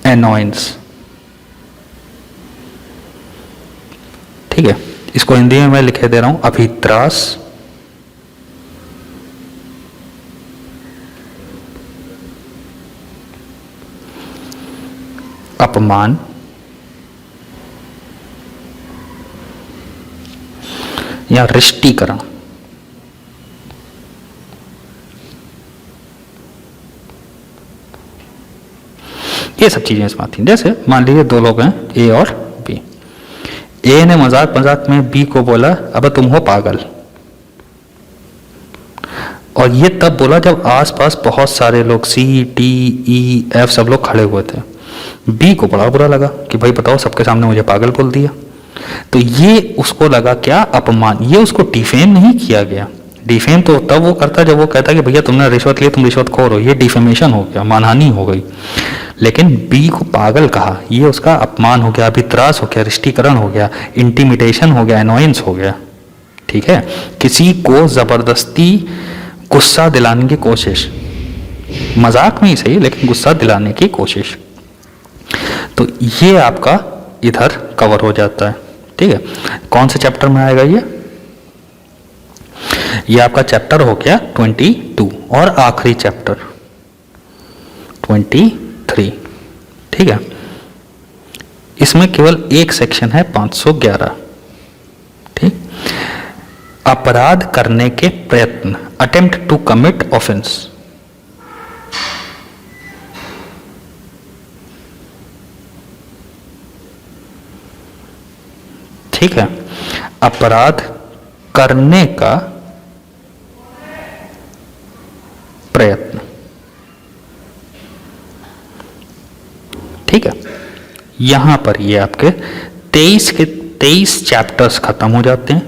एनॉयंस, ठीक है, इसको हिंदी में मैं लिखे दे रहा हूं, अभित्रास, अपमान, या रिष्टीकरण। ये सब चीजें इसमें आती हैं। जैसे मान लीजिए दो लोग हैं, ए और बी। ए ने मजाक मजाक में बी को बोला, अब तुम हो पागल। और ये तब बोला जब आसपास बहुत सारे लोग, सी, डी, ई, एफ सब लोग खड़े हुए थे। बी को बड़ा बुरा लगा कि भाई बताओ, सबके सामने मुझे पागल बोल दिया। तो ये उसको लगा क्या? अपमान। ये उसको डिफेम नहीं किया गया। डिफेम तो तब वो करता जब वो कहता कि भैया तुमने रिश्वत ली, तुम रिश्वतखोर हो। ये डिफेमेशन हो गया, मानहानि हो गई। लेकिन बी को पागल कहा, ये उसका अपमान हो गया, अभित्रास हो गया, रिष्टीकरण हो गया, इंटिमिडेशन हो गया, एनॉयंस हो गया। ठीक है, किसी को जबरदस्ती गुस्सा दिलाने की कोशिश, मजाक में ही सही लेकिन गुस्सा दिलाने की कोशिश। तो ये आपका इधर कवर हो जाता है। ठीक है, कौन से चैप्टर में आएगा ये आपका चैप्टर हो गया 22 और आखिरी चैप्टर 23। ठीक है, इसमें केवल एक सेक्शन है 511। ठीक, अपराध करने के प्रयत्न, अटेम्प्ट टू कमिट ऑफेंस। ठीक है, अपराध करने का प्रयत्न। ठीक है, यहां पर ये आपके 23 के 23 चैप्टर्स खत्म हो जाते हैं।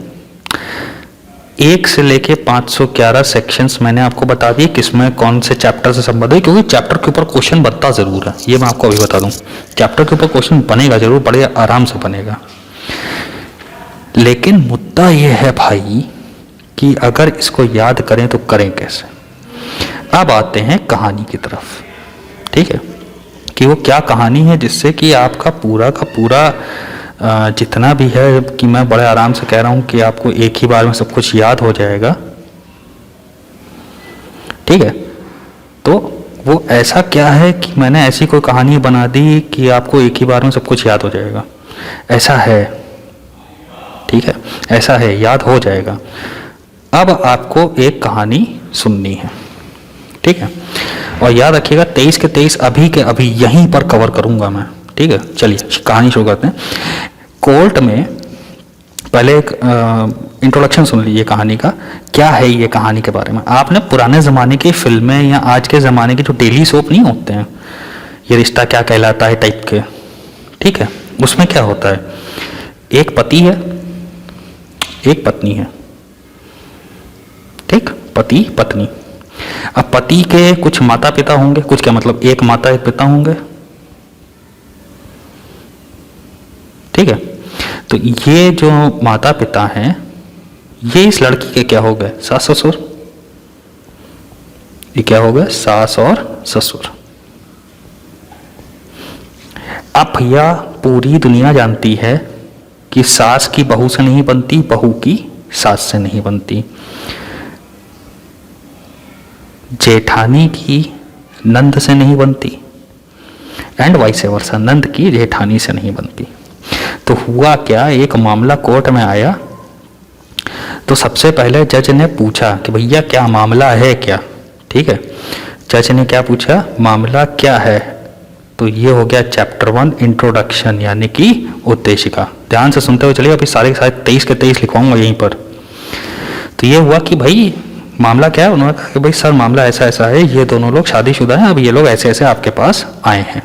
1 से लेके 511 सेक्शंस मैंने आपको बता दिए किसमें कौन से चैप्टर से संबंधित है, क्योंकि चैप्टर के ऊपर क्वेश्चन बनता जरूर है। ये मैं आपको अभी बता दूं, चैप्टर के ऊपर क्वेश्चन बनेगा जरूर, बड़े आराम से बनेगा। लेकिन मुद्दा यह है भाई कि अगर इसको याद करें तो करें कैसे। अब आते हैं कहानी की तरफ। ठीक है, कि वो क्या कहानी है जिससे कि आपका पूरा का पूरा जितना भी है, कि मैं बड़े आराम से कह रहा हूं कि आपको एक ही बार में सब कुछ याद हो जाएगा। ठीक है, तो वो ऐसा क्या है कि मैंने ऐसी कोई कहानी बना दी कि आपको एक ही बार में सब कुछ याद हो जाएगा, ऐसा है। ठीक है, ऐसा है, याद हो जाएगा। अब आपको एक कहानी सुननी है। ठीक है, और याद रखिएगा 23 के 23 अभी के अभी यहीं पर कवर करूंगा मैं। ठीक है, चलिए कहानी शुरू करते हैं। कोर्ट में पहले एक इंट्रोडक्शन सुन लीजिए कहानी का, क्या है ये कहानी के बारे में। आपने पुराने ज़माने की फिल्में या आज के ज़माने के जो डेली सोप नहीं होते हैं, ये रिश्ता क्या कहलाता है टाइप के, ठीक है, उसमें क्या होता है, एक पति है, एक पत्नी है। ठीक, पति पत्नी। अब पति के कुछ माता पिता होंगे, कुछ क्या मतलब एक माता एक पिता होंगे। ठीक है, तो ये जो माता पिता हैं, ये इस लड़की के क्या हो गए, सास ससुर। ये क्या हो गए, सास और ससुर। अब यह पूरी दुनिया जानती है कि सास की बहू से नहीं बनती, बहू की सास से नहीं बनती। जेठानी की नंद से नहीं बनती, एंड वाइस वर्सा, नंद की जेठानी से नहीं बनती। तो हुआ क्या, एक मामला कोर्ट में आया। तो सबसे पहले जज ने पूछा कि भैया क्या मामला है क्या, ठीक है। जज ने क्या पूछा, मामला क्या है। तो ये हो गया चैप्टर 1 इंट्रोडक्शन, यानी कि उद्देशिका। ध्यान से सुनते हुए चलिए, अभी सारे के सारे 23 के 23 लिखवाऊंगा यहीं पर। तो ये हुआ कि भाई मामला क्या है। उन्होंने कहा कि भाई सर मामला ऐसा ऐसा है, ये दोनों लोग शादीशुदा हैं, अब ये लोग ऐसे ऐसे आपके पास आए हैं।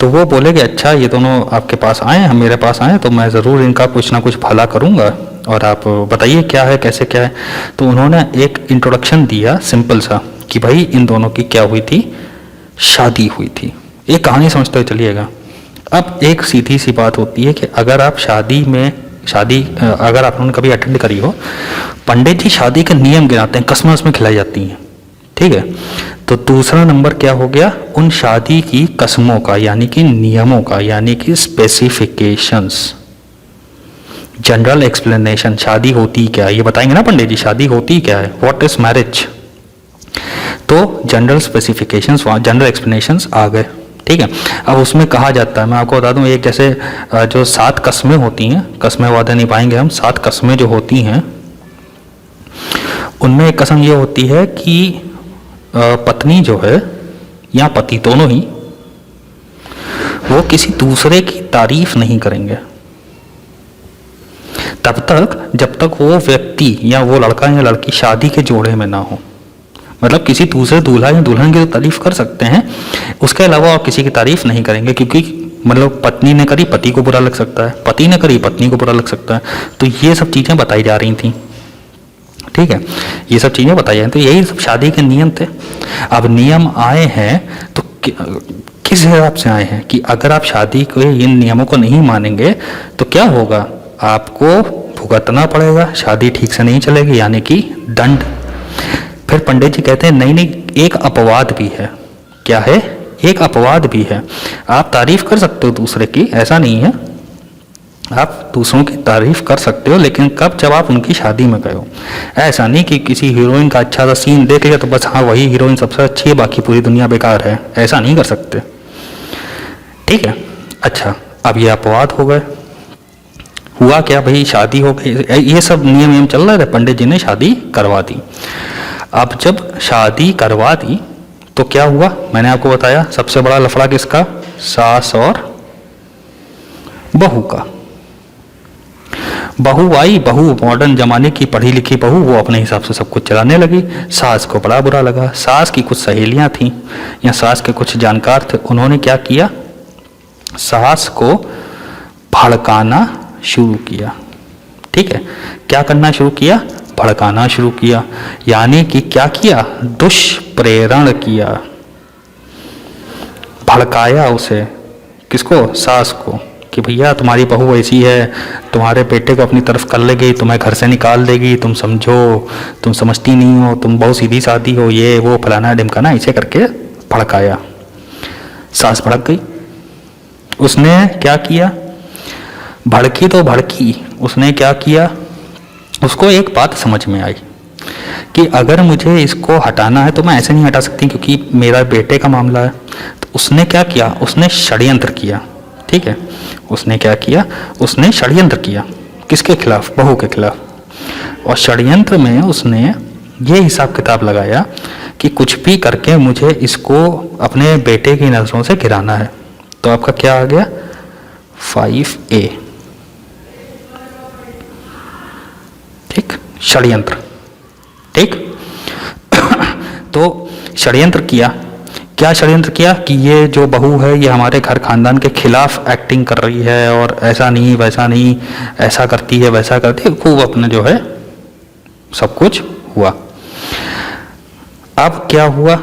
तो वो बोले कि अच्छा ये दोनों आपके पास आए हैं, मेरे पास आए, तो मैं ज़रूर इनका कुछ ना कुछ भला करूँगा, और आप बताइए क्या है कैसे क्या है। तो उन्होंने एक इंट्रोडक्शन दिया सिंपल सा कि भाई इन दोनों की क्या हुई थी, शादी हुई थी। एक कहानी समझते हुए चलिएगा। अब एक सीधी सी बात होती है कि अगर आप अगर आपने कभी अटेंड करी हो, पंडित जी शादी के नियम गिनाते हैं, कसमें उसमें खिलाई जाती हैं, ठीक है। तो दूसरा नंबर क्या हो गया, उन शादी की कसमों का, यानी कि नियमों का, यानी कि स्पेसिफिकेशंस, जनरल एक्सप्लेनेशन, शादी होती क्या है ये बताएंगे ना पंडित जी, शादी होती क्या है, व्हाट इज मैरिज। तो जनरल स्पेसिफिकेशंस, जनरल एक्सप्लेनेशंस आ गए, ठीक है। अब उसमें कहा जाता है, मैं आपको बता दूं, एक जैसे जो 7 कस्में होती हैं, कस्में वादे नहीं पाएंगे हम, 7 कस्में जो होती हैं उनमें एक कसम ये होती है कि पत्नी जो है या पति दोनों ही, वो किसी दूसरे की तारीफ नहीं करेंगे तब तक जब तक वो व्यक्ति या वो लड़का या लड़की शादी के जोड़े में ना हो। मतलब किसी दूसरे दूल्हा या दुल्हन की तो तारीफ कर सकते हैं, उसके अलावा आप किसी की तारीफ नहीं करेंगे, क्योंकि मतलब पत्नी ने करी पति को बुरा लग सकता है, पति ने करी पत्नी को बुरा लग सकता है। तो ये सब चीज़ें बताई जा रही थी, ठीक है, ये सब चीज़ें बताई जा रही। तो यही सब शादी के नियम थे। अब नियम आए हैं तो किस हिसाब से आए हैं कि अगर आप शादी के इन नियमों को नहीं मानेंगे तो क्या होगा, आपको भुगतना पड़ेगा, शादी ठीक से नहीं चलेगी, यानी कि दंड। फिर पंडित जी कहते हैं नहीं नहीं, एक अपवाद भी है। क्या है, एक अपवाद भी है। आप तारीफ कर सकते हो दूसरे की, ऐसा नहीं है, आप दूसरों की तारीफ कर सकते हो, लेकिन कब, जब आप उनकी शादी में गए हो। ऐसा नहीं कि किसी हीरोइन का अच्छा सा सीन देख लिया तो बस हाँ वही हीरोइन सबसे अच्छी है, बाकी पूरी दुनिया बेकार है, ऐसा नहीं कर सकते, ठीक है। अच्छा, अब ये अपवाद हो गए। हुआ क्या भाई, शादी हो गई, ये सब नियम चल रहे थे, पंडित जी ने शादी करवा दी। अब जब शादी करवा दी तो क्या हुआ, मैंने आपको बताया सबसे बड़ा लफड़ा किसका, सास और बहू का। बहू आई, बहू मॉडर्न जमाने की पढ़ी लिखी बहू, वो अपने हिसाब से सब कुछ चलाने लगी। सास को बड़ा बुरा लगा। सास की कुछ सहेलियां थीं या सास के कुछ जानकार थे, उन्होंने क्या किया, सास को भड़काना शुरू किया, ठीक है। क्या करना शुरू किया, भड़काना शुरू किया, यानी कि क्या किया, दुष्प्रेरण किया, भड़काया उसे, किसको, सास को, कि भैया तुम्हारी बहू ऐसी है, तुम्हारे बेटे को अपनी तरफ कर लेगी, तुम्हें घर से निकाल देगी, तुम समझो, तुम समझती नहीं हो, तुम बहुत सीधी सादी हो, ये वो फलाना ढिमकाना, ऐसे करके भड़काया। सास भड़क गई। उसने क्या किया, भड़की तो भड़की, उसने क्या किया, उसको एक बात समझ में आई कि अगर मुझे इसको हटाना है तो मैं ऐसे नहीं हटा सकती, क्योंकि मेरा बेटे का मामला है। तो उसने क्या किया, उसने षड्यंत्र किया, ठीक है। उसने क्या किया, उसने षड्यंत्र किया, किसके खिलाफ, बहू के खिलाफ। और षड्यंत्र में उसने ये हिसाब किताब लगाया कि कुछ भी करके मुझे इसको अपने बेटे की नजरों से गिराना है। तो आपका क्या आ गया, 5A, ठीक, षड्यंत्र, ठीक। तो षड्यंत्र किया, क्या षड्यंत्र किया कि ये जो बहू है ये हमारे घर खानदान के खिलाफ एक्टिंग कर रही है, और ऐसा नहीं वैसा नहीं, ऐसा करती है वैसा करती है, खूब अपने जो है सब कुछ हुआ। अब क्या हुआ,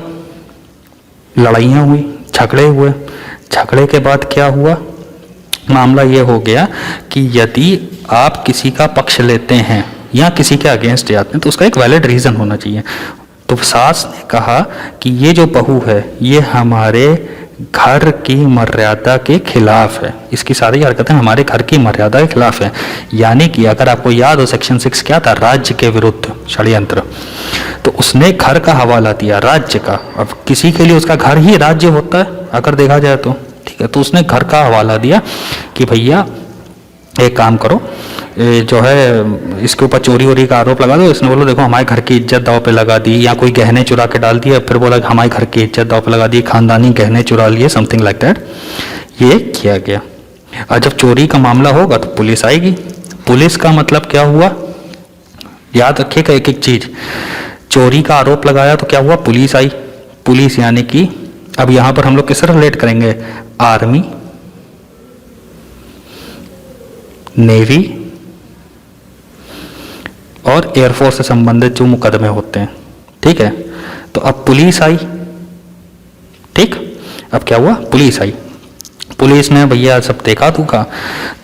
लड़ाइयाँ हुई, झगड़े हुए। झगड़े के बाद क्या हुआ, मामला ये हो गया कि यदि आप किसी का पक्ष लेते हैं या किसी के अगेंस्ट जाते हैं तो उसका एक वैलिड रीज़न होना चाहिए। तो सास ने कहा कि ये जो बहू है ये हमारे घर की मर्यादा के खिलाफ है, इसकी सारी हरकतें हमारे घर की मर्यादा के खिलाफ है। यानी कि अगर आपको याद हो सेक्शन 6 क्या था, राज्य के विरुद्ध षड्यंत्र। तो उसने घर का हवाला दिया, राज्य का। अब किसी के लिए उसका घर ही राज्य होता है अगर देखा जाए तो, ठीक है। तो उसने घर का हवाला दिया कि भैया एक काम करो, ये जो है इसके ऊपर चोरी वोरी का आरोप लगा दो। इसने बोला देखो हमारे घर की इज्जत दांव पे लगा दी, या कोई गहने चुरा के डाल दिया, फिर बोला हमारे घर की इज्जत दांव पे लगा दी, खानदानी गहने चुरा लिए, समथिंग लाइक दैट, ये किया गया। और जब चोरी का मामला होगा तो पुलिस आएगी। पुलिस का मतलब क्या हुआ, याद रखिएगा एक एक चीज। चोरी का आरोप लगाया तो क्या हुआ, पुलिस आई। पुलिस यानी कि अब यहां पर हम लोग किससे रिलेट करेंगे, आर्मी, नेवी और एयरफोर्स से संबंधित जो मुकदमे होते हैं, ठीक है। तो अब पुलिस आई, ठीक। अब क्या हुआ, पुलिस आई। पुलिस ने भैया सब देखा दूखा,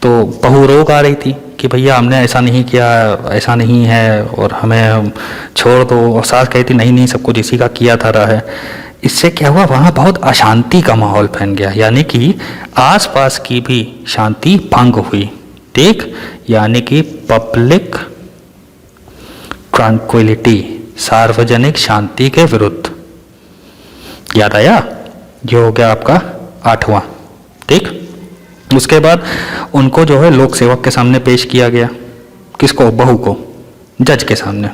तो बहू रोक आ रही थी कि भैया हमने ऐसा नहीं किया, ऐसा नहीं है और हमें छोड़ दो। और सास कहती थी नहीं नहीं सब कुछ इसी का किया था रहा है। इससे क्या हुआ, वहाँ बहुत अशांति का माहौल फैल गया, यानी कि आसपास की भी शांति भंग हुई, ठीक। यानी कि पब्लिक ट्रांक्विलिटी, सार्वजनिक शांति के विरुद्ध। याद आया, ये हो गया आपका 8वां, ठीक। उसके बाद उनको जो है लोक सेवक के सामने पेश किया गया। किसको, बहू को, जज के सामने।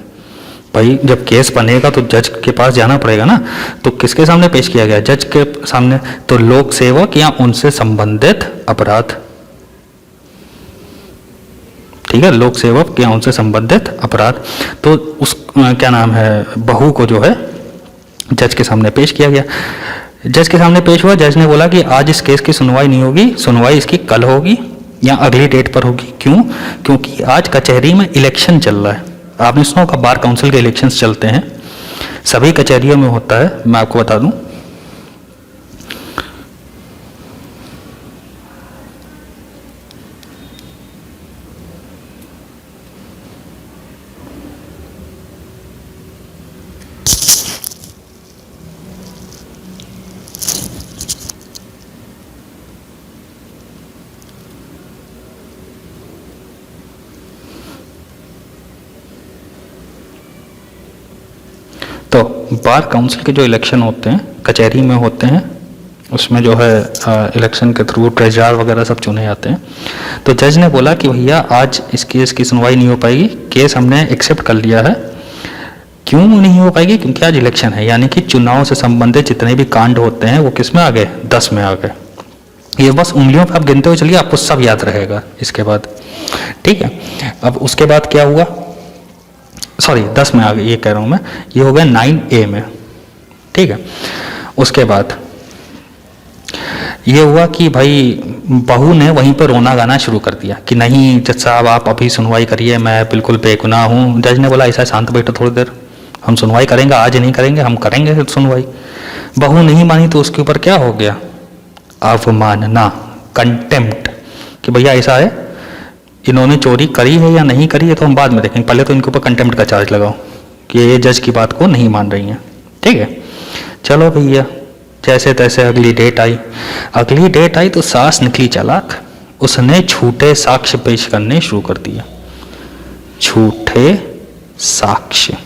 भाई जब केस बनेगा तो जज के पास जाना पड़ेगा ना, तो किसके सामने पेश किया गया, जज के सामने। तो लोक सेवक या उनसे संबंधित अपराध, ठीक है, लोक सेवक या उनसे संबंधित अपराध। तो उस क्या नाम है, बहू को जो है जज के सामने पेश किया गया। जज के सामने पेश हुआ, जज ने बोला कि आज इस केस की सुनवाई नहीं होगी, सुनवाई इसकी कल होगी या अगली डेट पर होगी। क्यों, क्योंकि आज कचहरी में इलेक्शन चल रहा है। आपने सुना होगा बार काउंसिल के इलेक्शंस चलते हैं, सभी कचहरियों में होता है, मैं आपको बता दूं। तो बार काउंसिल के जो इलेक्शन होते हैं कचहरी में होते हैं, उसमें जो है इलेक्शन के थ्रू ट्रेजरार वगैरह सब चुने जाते हैं। तो जज ने बोला कि भैया आज इस केस की सुनवाई नहीं हो पाएगी, केस हमने एक्सेप्ट कर लिया है। क्यों नहीं हो पाएगी, क्योंकि आज इलेक्शन है, यानी कि चुनाव से संबंधित जितने भी कांड होते हैं वो किस में आ गए, 10 में आ गए। ये बस उंगलियों पे आप गिनते हुए चलिए, आपको सब याद रहेगा इसके बाद, ठीक है। अब उसके बाद क्या हुआ, सॉरी 10 में आ गए, ये कह रहा हूँ मैं, ये हो गया 9A में, ठीक है। उसके बाद ये हुआ कि भाई बहू ने वहीं पर रोना गाना शुरू कर दिया कि नहीं जज साहब आप अभी सुनवाई करिए, मैं बिल्कुल बेगुनाह हूँ। जज ने बोला ऐसा शांत बैठो थोड़ी देर, हम सुनवाई करेंगे, आज नहीं करेंगे, हम करेंगे सुनवाई। बहू नहीं मानी तो उसके ऊपर क्या हो गया, अवमानना, कंटेम्प्ट, कि भैया ऐसा है, इन्होंने चोरी करी है या नहीं करी है तो हम बाद में देखेंगे, पहले तो इनके ऊपर कंटेम्प्ट का चार्ज लगाओ कि ये जज की बात को नहीं मान रही हैं, ठीक है। चलो भैया जैसे तैसे अगली डेट आई। अगली डेट आई तो सास निकली चालाक, उसने झूठे साक्ष्य पेश करने शुरू कर दिया। झूठे साक्ष्य,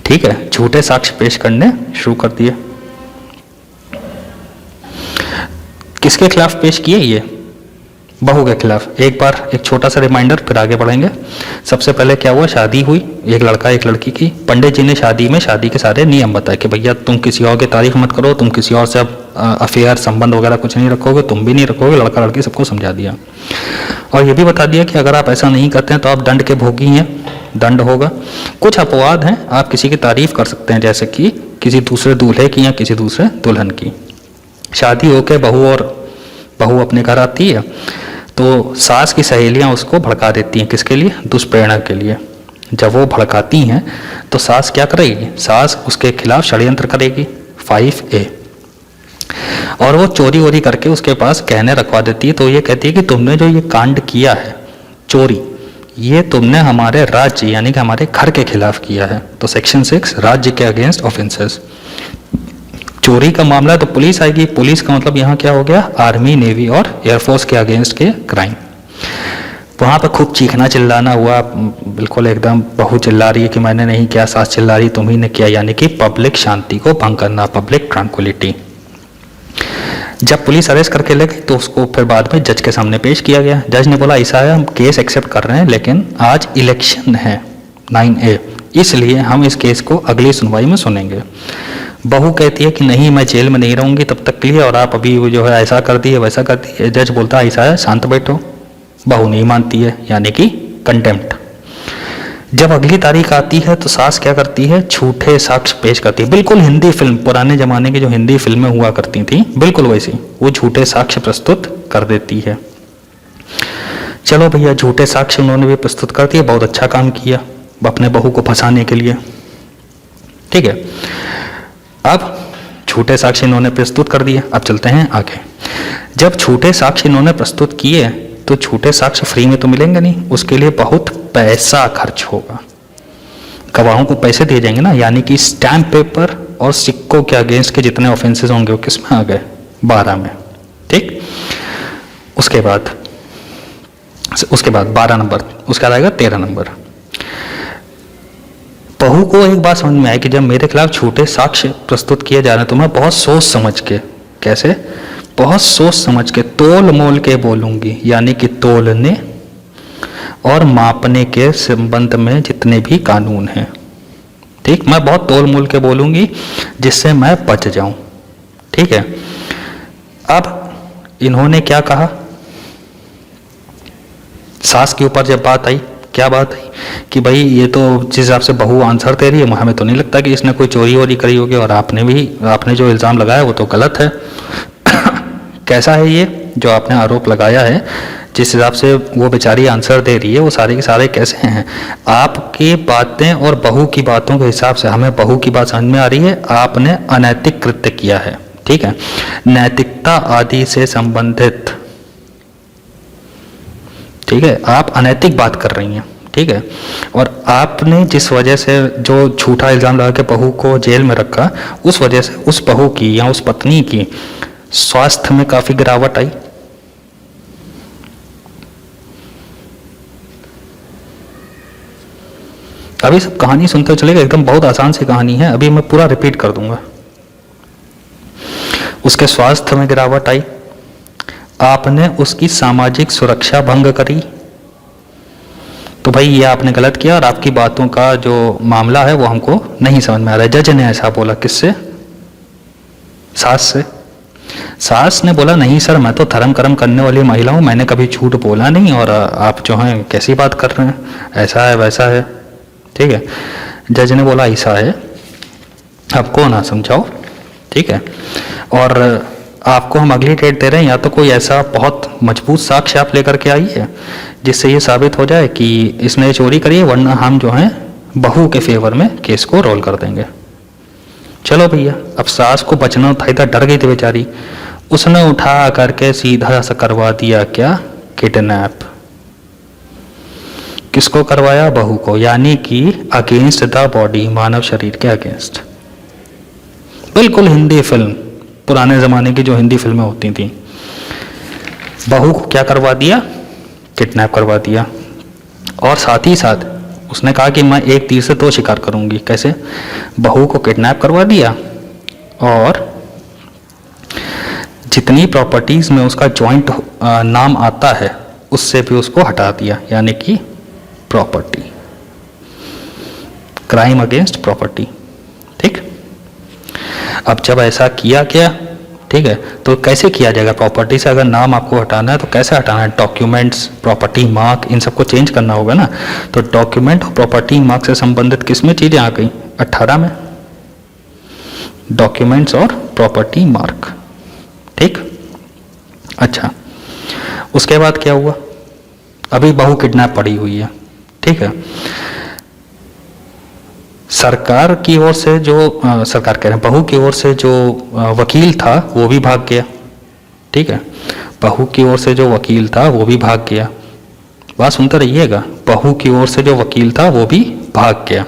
ठीक है, झूठे साक्ष्य पेश करने शुरू कर दिए। किसके खिलाफ पेश किए, ये बहू के खिलाफ। एक बार एक छोटा सा रिमाइंडर, फिर आगे बढ़ेंगे। सबसे पहले क्या हुआ, शादी हुई, एक लड़का एक लड़की की। पंडित जी ने शादी में शादी के सारे नियम बताए कि भैया तुम किसी और की तारीफ मत करो, तुम किसी और से अब अफेयर संबंध वगैरह कुछ नहीं रखोगे, तुम भी नहीं रखोगे, लड़का लड़की सबको समझा दिया। और ये भी बता दिया कि अगर आप ऐसा नहीं करते हैं तो आप दंड के भोगी हैं, दंड होगा। कुछ अपवाद हैं, आप किसी की तारीफ कर सकते हैं, जैसे कि किसी दूसरे दूल्हे की या किसी दूसरे दुल्हन की। शादी होकर बहू अपने घर आती है तो सास की सहेलियां उसको भड़का देती हैं, किसके लिए, दुष्प्रेरणा के लिए। जब वो भड़काती हैं तो सास क्या करेगी, सास उसके खिलाफ षड्यंत्र करेगी, 5A। और वो चोरी वोरी करके उसके पास गहने रखवा देती है। तो ये कहती है कि तुमने जो ये कांड किया है चोरी, ये तुमने हमारे राज्य यानी कि हमारे घर के खिलाफ किया है। तो सेक्शन 6 राज्य के अगेंस्ट ऑफेंसेस। चोरी का मामला तो पुलिस आएगी, पुलिस का मतलब यहाँ क्या हो गया, आर्मी, नेवी और एयरफोर्स के अगेंस्ट के क्राइम। वहाँ पे खूब चीखना चिल्लाना हुआ, बिल्कुल एकदम बहू चिल्ला रही है कि मैंने नहीं किया, सास चिल्ला रही तुम्ही ने किया, यानी कि पब्लिक शांति को भंग करना, पब्लिक ट्रैंक्विलिटी। जब पुलिस अरेस्ट करके ले गई तो उसको फिर बाद में जज के सामने पेश किया गया। जज ने बोला ऐसा है, हम केस एक्सेप्ट कर रहे हैं, लेकिन आज इलेक्शन है 9A, इसलिए हम इस केस को अगली सुनवाई में सुनेंगे। बहू कहती है कि नहीं, मैं जेल में नहीं रहूंगी तब तक के लिए, और आप अभी जो है ऐसा कर दिए वैसा कर दिए। जज बोलता है ऐसा है, शांत बैठो। बहू नहीं मानती है, यानी कि कंटेम्प्ट। जब अगली तारीख आती है तो सास क्या करती है, झूठे साक्ष्य पेश करती है। बिल्कुल हिंदी फिल्म, पुराने जमाने की जो हिंदी फिल्में हुआ करती थी बिल्कुल वैसी, वो झूठे साक्ष्य प्रस्तुत कर देती है। चलो भैया, झूठे साक्ष्य उन्होंने भी प्रस्तुत कर दिए, बहुत अच्छा काम किया अपने बहू को फंसाने के लिए। ठीक है, अब झूठे साक्ष्य इन्होंने प्रस्तुत कर दिए, अब चलते हैं आगे। जब झूठे साक्ष्य इन्होंने प्रस्तुत किए तो झूठे साक्ष्य फ्री में तो मिलेंगे नहीं, उसके लिए बहुत पैसा खर्च होगा, गवाहों को पैसे दिए जाएंगे ना, यानी कि स्टैम्प पेपर और सिक्कों के अगेंस्ट के जितने ऑफेंसेस होंगे वो किस में आ गए, 12 में। ठीक, उसके बाद 12 नंबर, उसके बाद आएगा 13 नंबर। बहू को एक बात समझ में आई कि जब मेरे खिलाफ झूठे साक्ष्य प्रस्तुत किए जा रहे हैं तो मैं बहुत सोच समझ के, कैसे, बहुत सोच समझ के तोल मोल के बोलूंगी, यानी कि तोलने और मापने के संबंध में जितने भी कानून हैं, ठीक, मैं बहुत तोल मोल के बोलूंगी जिससे मैं बच जाऊं। ठीक है, अब इन्होंने क्या कहा, सास के ऊपर जब बात आई, क्या बात आई कि भाई ये तो जिस हिसाब से बहू आंसर दे रही है, हमें तो नहीं लगता कि इसने कोई चोरी वोरी करी होगी, और आपने जो इल्ज़ाम लगाया वो तो गलत है। कैसा है ये जो आपने आरोप लगाया है, जिस हिसाब से वो बेचारी आंसर दे रही है वो सारे के सारे कैसे हैं? आपकी बातें और बहू की बातों के हिसाब से हमें बहू की बात समझ में आ रही है, आपने अनैतिक कृत्य किया है। ठीक है, नैतिकता आदि से संबंधित, ठीक है, आप अनैतिक बात कर रही हैं। ठीक है, और आपने जिस वजह से जो झूठा इल्जाम लगा के बहू को जेल में रखा, उस वजह से उस बहू की या उस पत्नी की स्वास्थ्य में काफी गिरावट आई। अभी सब कहानी सुनते चलेगा, एकदम बहुत आसान सी कहानी है, अभी मैं पूरा रिपीट कर दूंगा। उसके स्वास्थ्य में गिरावट आई, आपने उसकी सामाजिक सुरक्षा भंग करी, तो भाई ये आपने गलत किया, और आपकी बातों का जो मामला है वो हमको नहीं समझ में आ रहा है। जज ने ऐसा बोला, किससे? सास से। सास ने बोला नहीं सर, मैं तो धर्म कर्म करने वाली महिला हूं, मैंने कभी झूठ बोला नहीं, और आप जो हैं कैसी बात कर रहे हैं, ऐसा है वैसा है। ठीक है, जज ने बोला ऐसा है, आपको ना समझाओ। ठीक है, और आपको हम अगली डेट दे रहे हैं, या तो कोई ऐसा बहुत मजबूत साक्ष्य आप लेकर के आइए जिससे ये साबित हो जाए कि इसने चोरी करी है, वरना हम जो हैं बहू के फेवर में केस को रोल कर देंगे। चलो भैया, अब सास को बचना था, इधर डर गई थी बेचारी, उसने उठा करके सीधा सा करवा दिया क्या, किडनैप। किसको करवाया? बहू को, यानी कि अगेंस्ट द बॉडी, मानव शरीर के अगेंस्ट। बिल्कुल हिंदी फिल्म, पुराने जमाने की जो हिंदी फिल्में होती थी, बहू को क्या करवा दिया? किडनैप करवा दिया। और साथ ही साथ उसने कहा कि मैं एक तीर से 2 शिकार करूंगी। कैसे? बहू को किडनैप करवा दिया और जितनी प्रॉपर्टीज में उसका जॉइंट नाम आता है उससे भी उसको हटा दिया, यानी कि प्रॉपर्टी, क्राइम अगेंस्ट प्रॉपर्टी। ठीक, अब जब ऐसा किया गया, ठीक है, तो कैसे किया जाएगा? प्रॉपर्टी से अगर नाम आपको हटाना है तो कैसे हटाना है? डॉक्यूमेंट्स, प्रॉपर्टी मार्क, इन सबको चेंज करना होगा ना। तो डॉक्यूमेंट और प्रॉपर्टी मार्क से संबंधित किसमें चीजें आ गई? 18 में, डॉक्यूमेंट्स और प्रॉपर्टी मार्क। ठीक, अच्छा, उसके बाद क्या हुआ? अभी बहू किडनैप पड़ी हुई है। ठीक है, सरकार की ओर से जो सरकार कह रहे हैं, बहू की ओर से जो वकील था वो भी भाग गया। ठीक है, बहू की ओर से जो वकील था वो भी भाग गया। बात सुनते रहिएगा, बहू की ओर से जो वकील था वो भी भाग गया।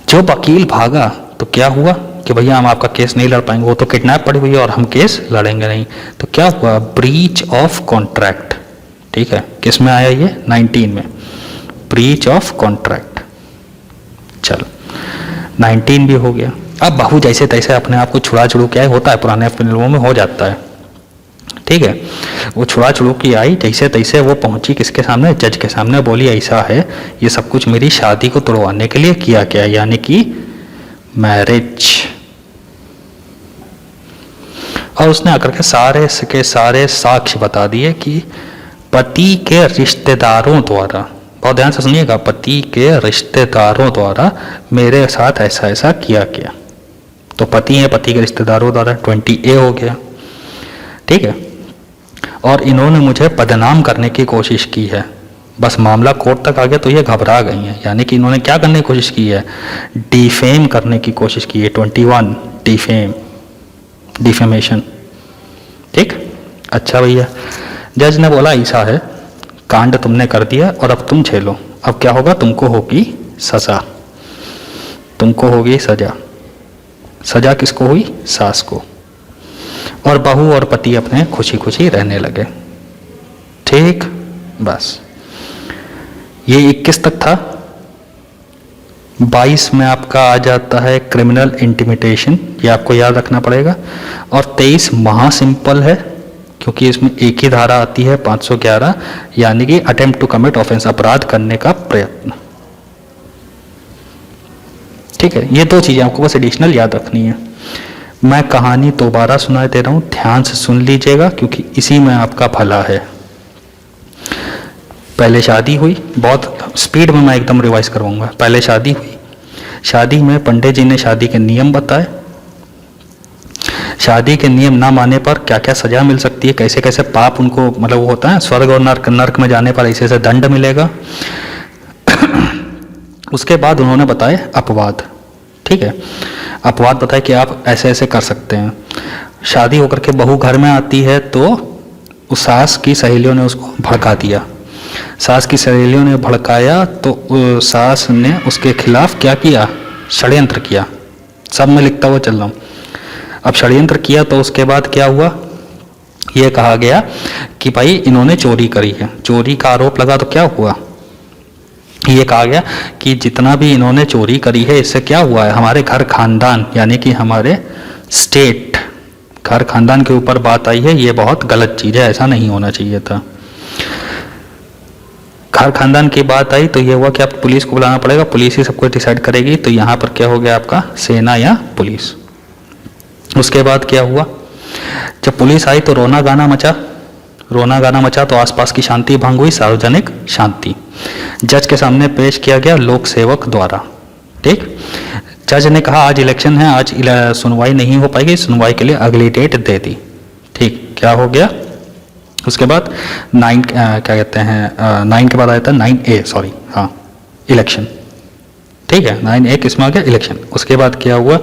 जो वकील भागा तो क्या हुआ कि भैया हम आपका केस नहीं लड़ पाएंगे, वो तो किडनैप पड़ी हुई है और हम केस लड़ेंगे नहीं। तो क्या हुआ? Breach of contract. ठीक है, किस में आया ये? 19 में, ब्रीच ऑफ कॉन्ट्रैक्ट। चलो 19 भी हो गया। अब बहू जैसे तैसे अपने आप को छुड़ा छुड़ू क्या होता है, पुराने फिल्मों में हो जाता है, ठीक है। वो छुड़ा छुड़ू की आई, जैसे तैसे वो पहुंची किसके सामने? जज के सामने। बोली ऐसा है, ये सब कुछ मेरी शादी को तोड़वाने के लिए किया गया, यानी कि मैरिज। और उसने आकर के सारे साक्ष्य बता दिए कि पति के रिश्तेदारों द्वारा, बहुत ध्यान से सुनिएगा, पति के रिश्तेदारों द्वारा मेरे साथ ऐसा ऐसा किया गया। तो पति है, पति के रिश्तेदारों द्वारा 20A हो गया, ठीक है। और इन्होंने मुझे बदनाम करने की कोशिश की है। बस मामला कोर्ट तक आ गया तो ये घबरा गई हैं, यानी कि इन्होंने क्या करने की कोशिश की है? डिफेम करने की कोशिश की है। 21 डिफेम, डिफेमेशन, ठीक। अच्छा भैया, जज ने बोला ऐसा है, कांड तुमने कर दिया और अब तुम झेलो। अब क्या होगा? तुमको होगी सजा, तुमको होगी सजा। सजा किसको हुई? सास को। और बहू और पति अपने खुशी खुशी रहने लगे, ठीक। बस ये 21 तक था। 22 में आपका आ जाता है क्रिमिनल इंटिमिटेशन, ये आपको याद रखना पड़ेगा। और 23 महा सिंपल है, क्योंकि इसमें एक ही धारा आती है 511, यानी कि अटेम्प्ट टू कमिट ऑफेंस, अपराध करने का प्रयत्न, ठीक है। ये दो चीजें आपको बस एडिशनल याद रखनी है। मैं कहानी दोबारा सुनाई दे रहा हूं, ध्यान से सुन लीजिएगा, क्योंकि इसी में आपका भला है। पहले शादी हुई, बहुत स्पीड में मैं एकदम रिवाइज करवाऊंगा। पहले शादी हुई, शादी में पंडित जी ने शादी के नियम बताए, शादी के नियम ना मानने पर क्या क्या सजा मिल सकती है, कैसे कैसे पाप उनको, मतलब वो होता है स्वर्ग और नर्क, नर्क में जाने पर ऐसे ऐसे दंड मिलेगा। उसके बाद उन्होंने बताए अपवाद, ठीक है। अपवाद बताए कि आप ऐसे ऐसे कर सकते हैं। शादी होकर के बहू घर में आती है तो उस सास की सहेलियों ने उसको भड़का दिया। सास की सहेलियों ने भड़काया तो सास ने उसके खिलाफ क्या किया? षड्यंत्र किया। सब में लिखता हुआ चल रहा हूँ। अब षड्यंत्र किया तो उसके बाद क्या हुआ? ये कहा गया कि भाई इन्होंने चोरी करी है। चोरी का आरोप लगा तो क्या हुआ? ये कहा गया कि जितना भी इन्होंने चोरी करी है, इससे क्या हुआ है? हमारे घर खानदान, यानी कि हमारे स्टेट, घर खानदान के ऊपर बात आई है। ये बहुत गलत चीज़ है, ऐसा नहीं होना चाहिए था। घर खानदान की बात आई तो ये हुआ कि आप पुलिस को बुलाना पड़ेगा, पुलिस ही सब कुछ डिसाइड करेगी। तो यहाँ पर क्या हो गया आपका? सेना या पुलिस। उसके बाद क्या हुआ? जब पुलिस आई तो रोना गाना मचा, रोना गाना मचा तो आसपास की शांति भंग हुई, सार्वजनिक शांति। जज के सामने पेश किया गया लोक सेवक द्वारा, ठीक। जज ने कहा आज इलेक्शन है, आज सुनवाई नहीं हो पाएगी, सुनवाई के लिए अगली डेट दे दी, ठीक। क्या हो गया? उसके बाद 9 क्या कहते हैं 9 के बाद आया था 9A, सॉरी, हाँ, इलेक्शन, ठीक है। 9A किसमें आ गया? इलेक्शन। उसके बाद क्या हुआ?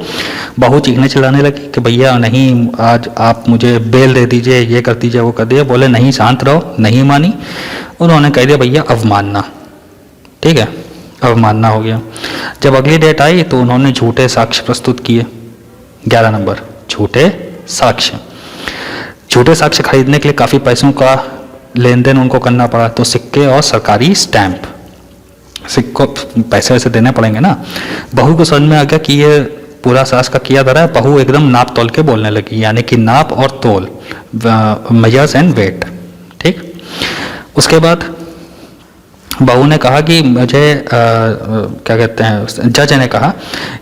बहू चीखने चिल्लाने लगी कि भैया नहीं, आज आप मुझे बेल दे दीजिए, ये कर दीजिए, वो कर दीजिए। बोले नहीं, शांत रहो। नहीं मानी। उन्होंने कह दिया भैया अवमानना, ठीक है, अवमानना हो गया। जब अगली डेट आई तो उन्होंने झूठे साक्ष्य प्रस्तुत किए। 11 नंबर, झूठे साक्ष्य। झूठे साक्ष्य खरीदने के लिए काफ़ी पैसों का लेन देन उनको करना पड़ा, तो सिक्के और सरकारी स्टैंप, सिक्को पैसे वैसे देने पड़ेंगे ना। बहू को समझ में आ गया कि ये पूरा सास का किया धरा है। बहू एकदम नाप तोल के बोलने लगी, यानी कि नाप और तोल, मेजर्स एंड वेट, ठीक। उसके बाद बहू ने कहा कि मुझे क्या कहते हैं, जज ने कहा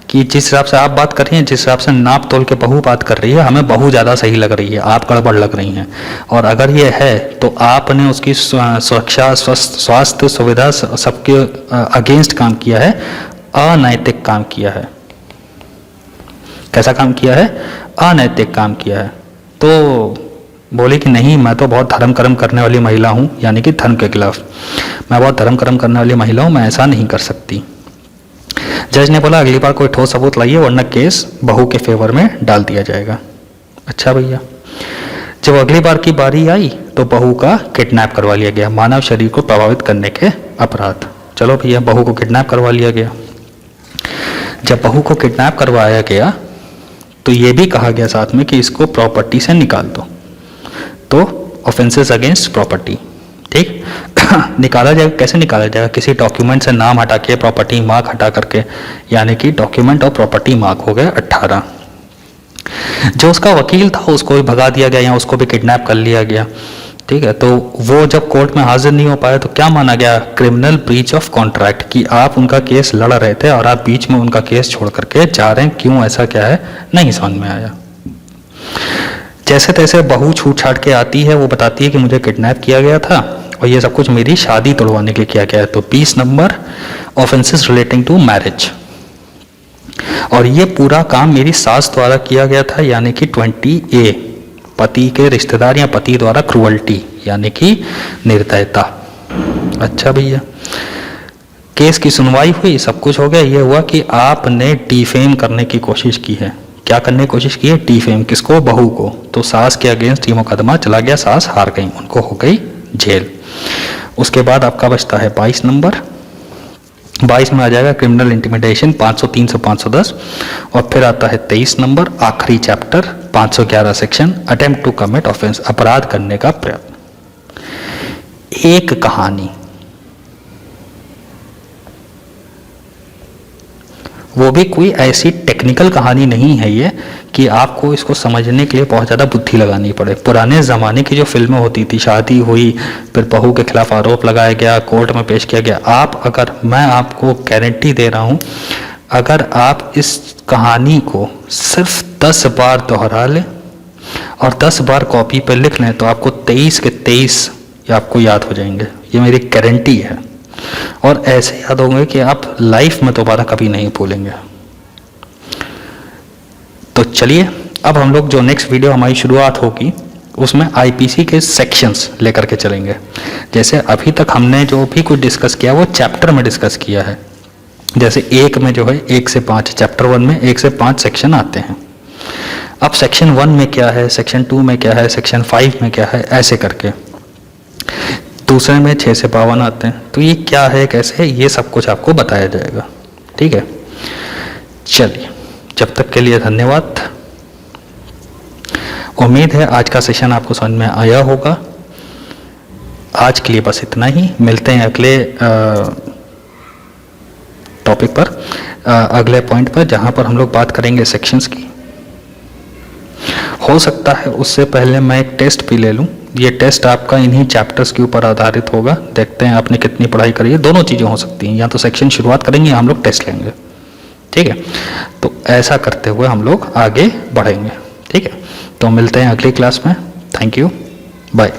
कि जिस हिसाब से आप बात कर रही हैं, जिस हिसाब से नाप तोल के बहू बात कर रही है, हमें बहू ज़्यादा सही लग रही है, आप गड़बड़ लग रही हैं। और अगर ये है तो आपने उसकी सुरक्षा, स्वास्थ्य सुविधा सबके अगेंस्ट काम किया है, अनैतिक काम किया है। कैसा काम किया है? अनैतिक काम किया है। तो बोले कि नहीं, मैं तो बहुत धर्म कर्म करने वाली महिला हूँ, यानी कि धर्म के खिलाफ, मैं बहुत धर्म कर्म करने वाली महिला हूँ, मैं ऐसा नहीं कर सकती। जज ने बोला अगली बार कोई ठोस सबूत लाइए, वरना केस बहू के फेवर में डाल दिया जाएगा। अच्छा भैया, जब अगली बार की बारी आई तो बहू का किडनैप करवा लिया गया, मानव शरीर को प्रभावित करने के अपराध। चलो भैया, बहू को किडनैप करवा लिया गया। जब बहू को किडनैप करवाया गया तो ये भी कहा गया साथ में कि इसको प्रॉपर्टी से निकाल दो। तो ऑफेंसेस अगेंस्ट प्रॉपर्टी, ठीक। निकाला जाएगा, कैसे निकाला जाएगा? किसी डॉक्यूमेंट से नाम हटा के प्रॉपर्टी मार्क हटा करके, यानी कि डॉक्यूमेंट और प्रॉपर्टी मार्क हो गए 18। जो उसका वकील था उसको भी भगा दिया गया या उसको भी किडनैप कर लिया गया, ठीक है। तो वो जब कोर्ट में हाजिर नहीं हो पाया तो क्या माना गया? क्रिमिनल ब्रीच ऑफ कॉन्ट्रैक्ट, कि आप उनका केस लड़ रहे थे और आप बीच में उनका केस छोड़ करके जा रहे हैं, क्यों ऐसा क्या है नहीं समझ में आया। जैसे तैसे बहू छूट छाट के आती है, वो बताती है कि मुझे किडनैप किया गया था और ये सब कुछ मेरी शादी तोड़वाने के लिए किया गया है। तो 20 number offences relating to marriage, और ये पूरा काम मेरी सास द्वारा किया गया था, यानी कि 20A, पति के रिश्तेदार या पति द्वारा क्रूअल्टी, यानी कि निर्दयता। अच्छा भैया, केस की सुनवाई हुई, सब कुछ हो गया। ये हुआ कि आपने डिफेम करने की कोशिश की है। क्या करने की कोशिश की है? डिफेम। किसको? बहू को। तो सास के अगेंस्ट ये मुकदमा चला गया, सास हार गई, उनको हो गई जेल। उसके बाद आपका बचता है 22 नंबर। 22 में आ जाएगा क्रिमिनल इंटिमिडेशन, 500, 300, 510। और फिर आता है 23 नंबर, आखिरी chapter, 511 section, attempt to commit offence, अपराध करने का प्रयत्न। एक कहानी, वो भी कोई ऐसी टेक्निकल कहानी नहीं है ये कि आपको इसको समझने के लिए बहुत ज़्यादा बुद्धि लगानी पड़े। पुराने ज़माने की जो फिल्में होती थी, शादी हुई, फिर बहू के खिलाफ आरोप लगाया गया, कोर्ट में पेश किया गया, मैं आपको गारंटी दे रहा हूँ, अगर आप इस कहानी को सिर्फ 10 बार दोहरा लें और 10 बार कॉपी पर लिख लें तो आपको 23 के 23 आपको याद हो जाएंगे, ये मेरी गारंटी है। और ऐसे याद होंगे कि आप लाइफ में दोबारा कभी नहीं भूलेंगे। तो चलिए, अब हम लोग जो नेक्स्ट वीडियो हमारी शुरुआत होगी उसमें आईपीसी के सेक्शंस लेकर के चलेंगे। जैसे अभी तक हमने जो भी कुछ डिस्कस किया वो चैप्टर में डिस्कस किया है। जैसे 1 में जो है 1 से 5, चैप्टर 1 में 1 से 5 सेक्शन आते हैं। अब सेक्शन 1 में क्या है, सेक्शन 2 में क्या है, सेक्शन 5 में क्या है, ऐसे करके दूसरे में 6 से 52 आते हैं। तो ये क्या है, कैसे है, ये सब कुछ आपको बताया जाएगा। ठीक है, चलिए, जब तक के लिए धन्यवाद। उम्मीद है आज का सेशन आपको समझ में आया होगा। आज के लिए बस इतना ही। मिलते हैं अगले टॉपिक पर, अगले पॉइंट पर, जहां पर हम लोग बात करेंगे सेक्शंस की। हो सकता है उससे पहले मैं एक टेस्ट भी ले लूं। ये टेस्ट आपका इन्हीं चैप्टर्स के ऊपर आधारित होगा। देखते हैं आपने कितनी पढ़ाई करी है। दोनों चीज़ें हो सकती हैं, या तो सेक्शन शुरुआत करेंगे या हम लोग टेस्ट लेंगे। ठीक है, तो ऐसा करते हुए हम लोग आगे बढ़ेंगे। ठीक है, तो मिलते हैं अगली क्लास में। Thank you, bye.